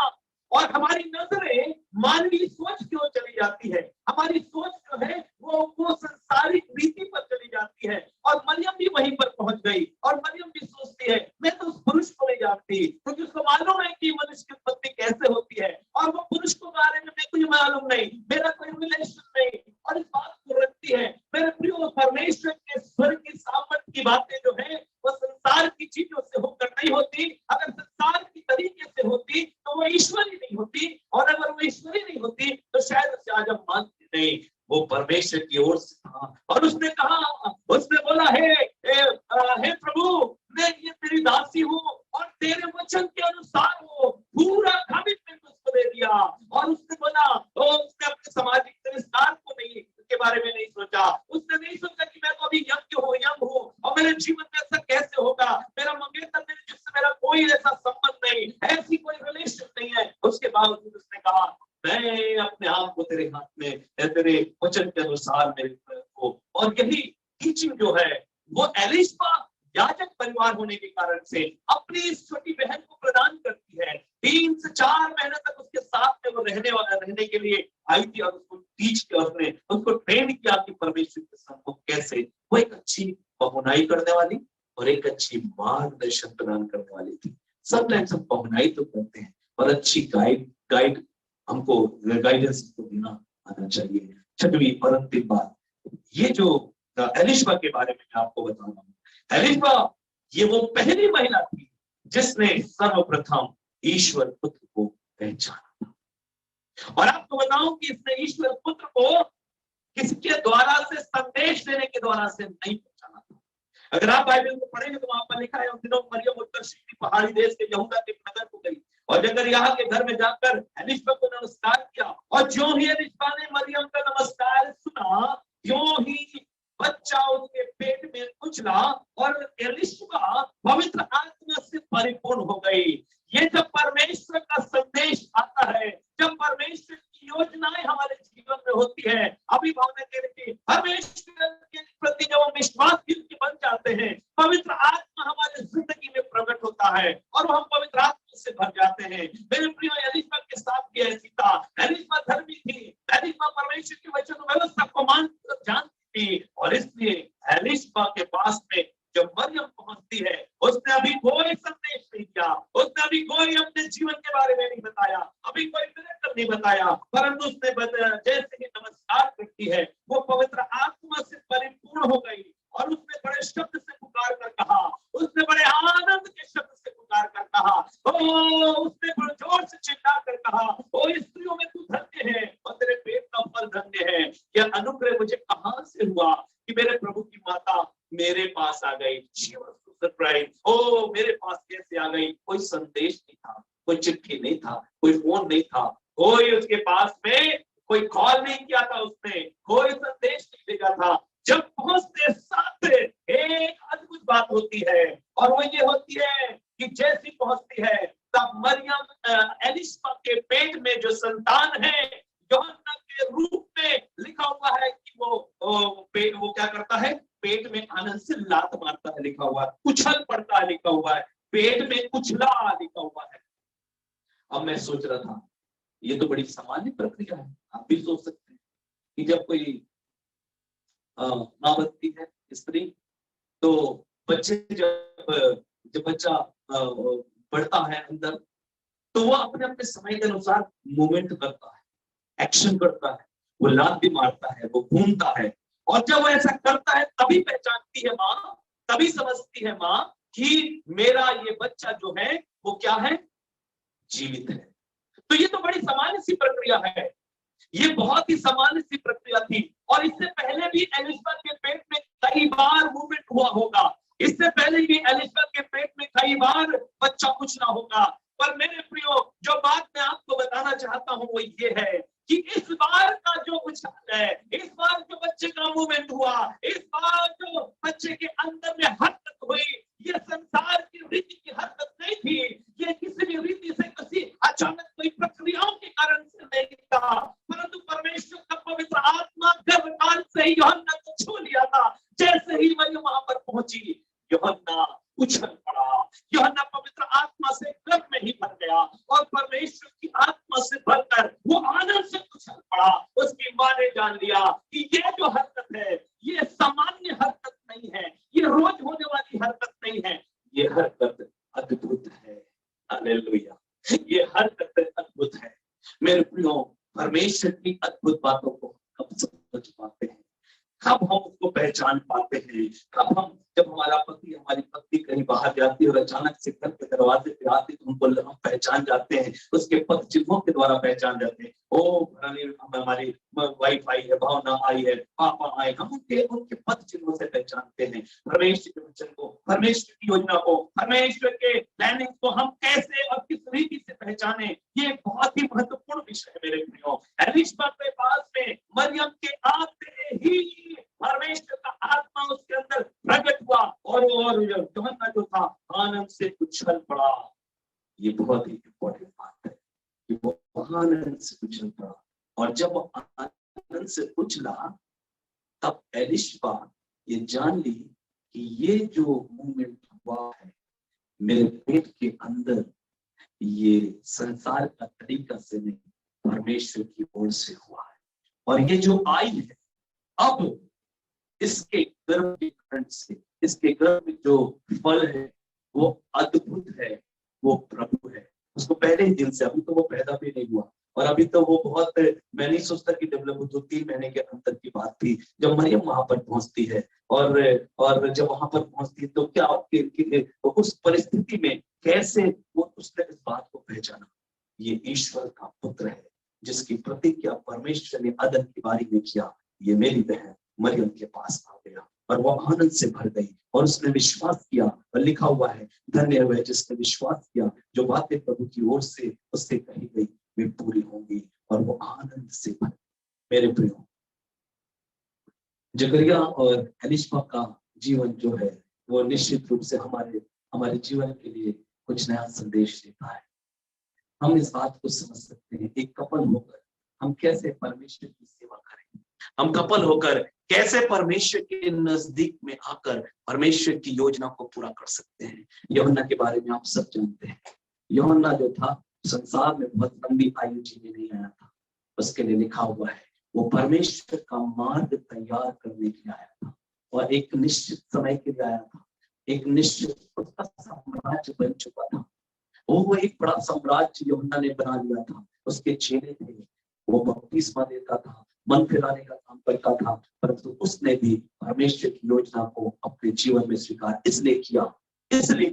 और हमारी नजरें मानवीय सोच की ओर चली जाती है। हमारी सोच जो है वो संसारिक रीति पर चली जाती है। और मरियम भी वहीं पर पहुंच गई और मरियम भी सोचती है मैं तो उस पुरुष को नहीं जानती, क्योंकि उसको मालूम है कि मनुष्य की उत्पत्ति कैसे होती है। और वो पुरुष को बारे में मेरे को मालूम नहीं, मेरा कोई रिलेशन नहीं, और इस बात को रखती है। मेरे प्रिय, परमेश्वर के स्वर्ग की सामर्थ्य की बातें जो है वो संसार की चीजों से होकर नहीं होती। अगर संसार की तरीके से होती तो वो ईश्वरी नहीं होती, और अगर वो ईश्वरी नहीं होती तो शायद उसे आज हम मानते नहीं। वो परमेश्वर की ओर से था और उसने कहा, उसने बोला हे प्रभु, मैं ये तेरी दासी हूँ और तेरे वचन के अनुसार वो पूरा कमिटमेंट उसको दे दिया। और उसने बोला, उसने अपने सामाजिक संस्कार को नहीं के बारे में नहीं सोचा। उसने नहीं सोचा कि मैं तो अभी यंग हूँ और मेरे जीवन में ऐसा कैसे होगा, मेरा मंगेतर मेरे जिससे मेरा कोई ऐसा संबंध नहीं, ऐसी कोई रिलेशन नहीं है। उसके बावजूद उसने कहा मैं अपने आप को तेरे हाथ में, तेरे वचन के अनुसार मेरे को। और यही टीचिंग जो है वो एलिशबा याजक परिवार होने के कारण से अपनी इस छोटी बहन को प्रदान करती है। 3 से 4 महीने तक उसके साथ में वो रहने के लिए आई थी और उसको टीच किया, उसने उसको ट्रेन किया कि परमेश्वर के सम्मुख कैसे वो एक अच्छी पहुनाई करने वाली और एक अच्छी मार्गदर्शन प्रदान करने वाली थी। समटाइम्स हम पहुनाई तो करते हैं और अच्छी गाइड हमको गाइडेंस को देना आना चाहिए। 6वीं और अंतिम बात, ये जो एलिशबा के बारे में मैं आपको बता रहा हूँ, एलिशबा ये वो पहली महिला थी जिसने सर्वप्रथम ईश्वर पुत्र को पहचाना। और आपको बताऊं कि इसने ईश्वर पुत्र को किसके द्वारा से, संदेश देने के द्वारा से नहीं पहचाना था। अगर आप बाइबल को पढ़ेंगे तो वहां पर लिखा है, उन दिनों मरियम उत्तर पहाड़ी देश के यहूदा के नगर को गई और जकरिया के घर में जाकर एलिशबा को नमस्कार किया। और जो ही एलिशबा ने मरियम का नमस्कार सुना, त्यों ही बच्चा उसके पेट में उछला और एलिशबा पवित्र आत्मा से परिपूर्ण हो गई। ये जब परमेश्वर का संदेश आता है, जब परमेश्वर की योजनाएं हमारे जीवन में होती है, अभिभावना के लिए परमेश्वर के प्रति जब हम विश्वास बन जाते हैं, पवित्र आत्मा हमारे जिंदगी में प्रकट होता है और हम पवित्र आत्मा से भर जाते हैं। मेरे प्रिय, एलिशबा के साथ भी ऐसी था। एलिशबा धर्मी थी, एलिशबा परमेश्वर की वचन व्यवस्था को जानती थी, और इसलिए एलिशबा के पास में जब मरियम पहुंचती है, उसने अभी कोई संदेश नहीं दिया, उसने अभी कोई अपने जीवन के बारे में नहीं बताया, अभी कोई मिरेकल नहीं बताया, परंतु उसने जैसे ही नमस्कार करती है, वो पवित्र आत्मा से परिपूर्ण हो गई और उसने बड़े शब्द से पुकार कर कहा, उसने बड़े आनंद के शब्द से पुकार कर कहा, उसने बड़े जोर से चिल्ला कर कहा, ओ स्त्रियों में तू धन्य है और तेरे पेट का फल धन्य है। यह अनुग्रह मुझे कहां से हुआ कि मेरे प्रभु की माता मेरे पास आ गई। सरप्राइज, ओ मेरे पास कैसे आ गई? कोई संदेश नहीं था, कोई चिट्ठी नहीं था, कोई फोन नहीं था, कोई उसके पास में कोई कॉल नहीं किया था, उसने कोई संदेश नहीं भेजा था। जब पहुंचते साथ एक अद्भुत बात होती है, और वो ये होती है कि जैसी पहुंचती है तब मरियम एलिशबा के पेट में जो संतान है, यूहन्ना के रूप में लिखा हुआ है कि वो क्या करता है? पेट में आनंद से लात मारता है, लिखा हुआ है, उछल पड़ता है, लिखा हुआ है, पेट में उछला लिखा हुआ है। अब मैं सोच रहा था, ये तो बड़ी सामान्य प्रक्रिया है। आप भी सोच सकते हैं कि जब कोई मां बनती है स्त्री, तो बच्चे जब बच्चा बढ़ता है अंदर, तो वो अपने अपने समय के अनुसार मूवमेंट करता है, एक्शन करता है, वो लात भी मारता है, वो घूमता है, और जब वो ऐसा करता है तभी पहचानती है माँ, तभी समझती है माँ कि मेरा ये बच्चा जो है वो क्या है? जीवित है। तो ये तो बड़ी सामान्य सी प्रक्रिया है, ये बहुत ही सामान्य सी प्रक्रिया थी। और इससे पहले भी एलिशबा के पेट में कई बार मूवमेंट हुआ होगा, इससे पहले भी एलिशबा के पेट में कई बार बच्चा उछला होगा। पर मेरे प्रियो, जो बात मैं आपको बताना चाहता हूं वो ये है कि इस बार का जो उछाल है, इस बार जो बच्चे का मूवमेंट हुआ, इस बार जो बच्चे के अंदर में हरकत हुई, ये संसार की रीति की हरकत नहीं थी, ये किसी भी रीति से किसी अचानक कोई प्रक्रियाओं के कारण से नहीं था, परंतु परमेश्वर का पवित्र आत्मा गर्भकाल से यूहन्ना को छू लिया था। जैसे ही मरियम वहां पर पहुंची, यूहन्ना उछल पड़ा, यूहन्ना पवित्र आत्मा से गर्भ में ही भर गया और परमेश्वर की आत्मा से भरकर वो आनंद से उछल पड़ा। उसकी मां ने जान लिया कि ये जो हरकत है, ये सामान्य हरकत नहीं है, ये रोज होने वाली हरकत नहीं है, ये हरकत अद्भुत है। हालेलुया, ये हरकत अद्भुत है। मेरे प्रियो, परमेश्वर की अद्भुत बातों को कब समझ पाते हैं, कब हम उसको पहचान पाते हैं, कब हम, जब हमारा पति, हमारी पत्नी कहीं बाहर जाती है और अचानक से घर के दरवाजे पे आती है, तो उनको हम पहचान जाते हैं, उसके पद चिन्हों के द्वारा पहचान जाते हैं। ओ हमारी वाइफ आई है, भावना आई है, पापा आए, हम उनके पद चिन्हों से पहचानते हैं। परमेश्वर के वचन को, परमेश्वर की योजना को, परमेश्वर के प्लानिंग को हम कैसे और किस रीति से पहचाने, ये बहुत ही महत्वपूर्ण विषय है मेरे प्रियो। एलिशबा के पास में मरियम के आते ही परमेश्वर का आत्मा उसके अंदर प्रकट हुआ और यूहन्ना जो था आनंद से उछल पड़ा। ये बहुत ही इंपॉर्टेंट बात है कि वो आनंद से उछल पड़ा, और जब आनंद से उछला तब एलिशबा ये जान ली कि ये जो मूवमेंट हुआ है मेरे पेट के अंदर, ये संसार का तरीका से नहीं, परमेश्वर की ओर से हुआ है। और ये जो आई है, अब इसके गर्भ के कारण से, इसके गर्भ में जो फल है वो अद्भुत है, वो प्रभु है। उसको पहले ही दिन से, अभी तो वो पैदा भी नहीं हुआ, और अभी तो वो बहुत, मैं नहीं सोचता कि डेवलप हो, 2-3 महीने के अंतर की बात थी जब मरियम वहां पर पहुंचती है। और जब वहां पर पहुंचती है तो क्या उस परिस्थिति में कैसे वो उसने इस बात को पहचाना, ये ईश्वर का पुत्र है जिसकी प्रतिज्ञा परमेश्वर ने अदन की बारी में किया, ये मेरी बहन मरियम के पास आ गया और वो आनंद से भर गई और उसने विश्वास किया। और लिखा हुआ है, धन्य है जिसने विश्वास किया, जो बातें प्रभु की ओर से उससे कही गई वे पूरी होंगी, और वो आनंद से भर। मेरे प्रियो, जकरिया और एलिशबा का जीवन जो है वो निश्चित रूप से हमारे जीवन के लिए कुछ नया संदेश देता है। हम इस बात को समझ सकते हैं, एक कपल होकर हम कैसे परमेश्वर की सेवा करें, हम कपल होकर कैसे परमेश्वर के नजदीक में आकर परमेश्वर की योजना को पूरा कर सकते हैं। यूहन्ना के बारे में आप सब जानते हैं। यूहन्ना जो था संसार में बहुत लंबी आयु जीने नहीं आया था, उसके लिए लिखा हुआ है वो परमेश्वर का मार्ग तैयार करने के लिए आया था और एक निश्चित समय के लिए आया था। एक निश्चित उसका साम्राज्य बन चुका था। वो एक बड़ा साम्राज्य यूहन्ना ने बना लिया था। उसके चेले थे, वो बपतिस्मा देता था, मन फिराने का काम करता था, परंतु उसने भी परमेश्वर की योजना को अपने जीवन में स्वीकार इसलिए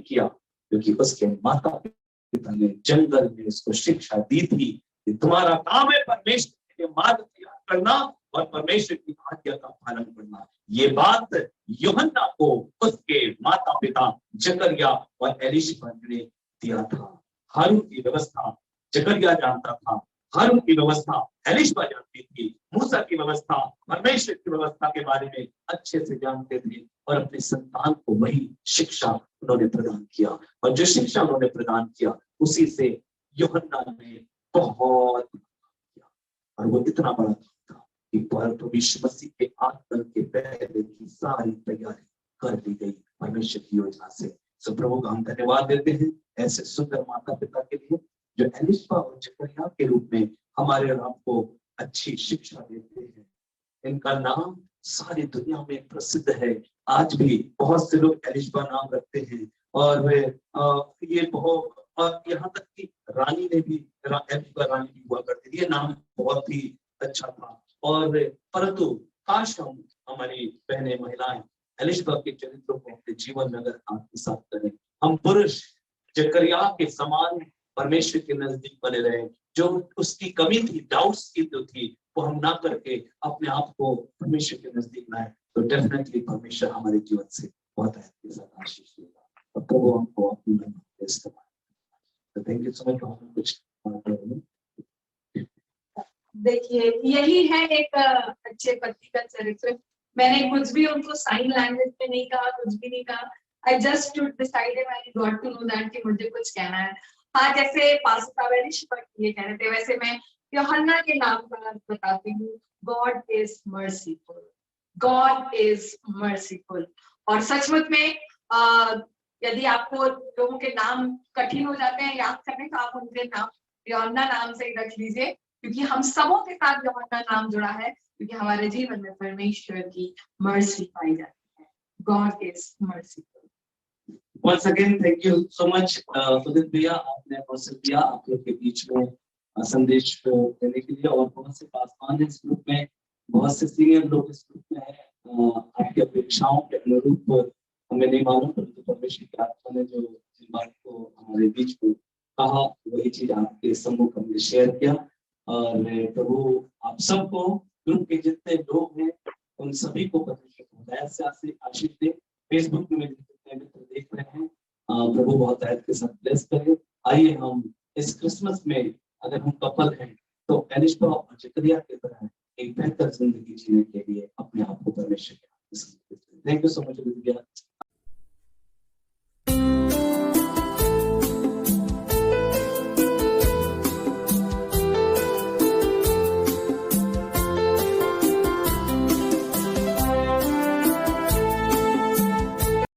किया क्योंकि उसके माता पिता ने जंगल में उसको शिक्षा दी थी कि तुम्हारा काम है परमेश्वर के मार्ग तैयार करना और परमेश्वर की आज्ञा का पालन करना। ये बात यूहन्ना को उसके माता पिता जकरिया और एलीशा ने दिया था। हारून की व्यवस्था जकरिया जानता था, हारून की व्यवस्था एलीशा जानती थी, मूसा की व्यवस्था परमेश्वर की व्यवस्था के बारे में अच्छे से जानते थे और अपने संतान को वही शिक्षा उन्होंने प्रदान किया। और जो शिक्षा उन्होंने प्रदान किया उसी से यूहन्ना ने बहुत किया और वो इतना बड़ा था कि प्रभु यीशु मसीह के आगमन के पहले की सारी तैयारी कर ली गई परमेश्वर की योजना से। सो प्रभु का हम धन्यवाद देते हैं ऐसे सुंदर माता पिता के लिए जो एलीशा और जकरिया के रूप में हमारे राम को अच्छी शिक्षा देते हैं। इनका नाम सारी दुनिया में प्रसिद्ध है। आज भी बहुत से लोग एलीशा नाम रखते हैं और वे ये बहुत, और यहाँ तक कि रानी ने भी एलीशा रानी भी हुआ करती थी। ये नाम बहुत ही अच्छा था। और परंतु काश हम हमारी बहनें महिलाएं एलीशा के चरित्रों को अपने जीवन में अगर आत्मसात करें, हम पुरुष जकरिया के समान परमेश्वर के नजदीक बने रहे। जो उसकी कमी थी, डाउट्स की जो थी, वो हम ना करके अपने आप को परमेश्वर के नजदीक लाए तो डेफिनेटली परमेश्वर हमारे जीवन से बहुत आशीष देगा और प्रभु हमको अपनी इस्तेमाल। Thank you so much. देखिए यही है एक अच्छे पति का चरित्र। मैंने कुछ भी उनको साइन लैंग्वेज में नहीं कहा, कुछ भी नहीं कहा। I just stood beside him and he got to know that कि मुझे कुछ कहना है। हाँ, जैसे पास्टर एलीशा ये कह रहे थे वैसे मैं यूहन्ना के नाम का अर्थ बताती हूँ। God is merciful, God is merciful। और सचमुच में यदि आपको लोगों के नाम कठिन हो जाते हैं याद करने तो आप उनके नाम यूहन्ना नाम से ही रख लीजिए, क्योंकि हम सबों के साथ यूहन्ना नाम जुड़ा है, क्योंकि हमारे जीवन में परमेश्वर की मर्सी पाई जाती है। God is merciful। Once again, thank you so much, उदित भैया, आपने अवसर दिया आप लोग के बीच में संदेश देने के लिए। और बहुत से पासवान हैं इस ग्रुप में, बहुत से सीनियर लोग इस ग्रुप में हैं। आपकी अपेक्षाओं के अनुरूप हमें नहीं मालूम, परंतु परमेश्वर की आत्मा ने जो बात को हमारे बीच में कहा वही चीज आपके सम्मुख हमने शेयर किया। और प्रभु आप सबको, ग्रुप के जितने लोग हैं उन सभी को परमेश्वर से आशीष दे। फेसबुक में जितने मित्र देख रहे हैं प्रभु बहुत आयत के साथ ब्लेस करें। आइए हम इस क्रिसमस में अगर हम कपल हैं तो एलीशा और जकरिया की तरह एक बेहतर जिंदगी जीने के लिए अपने आप को परमेश्वर के हाथ में समर्पित करें। Thank you so much.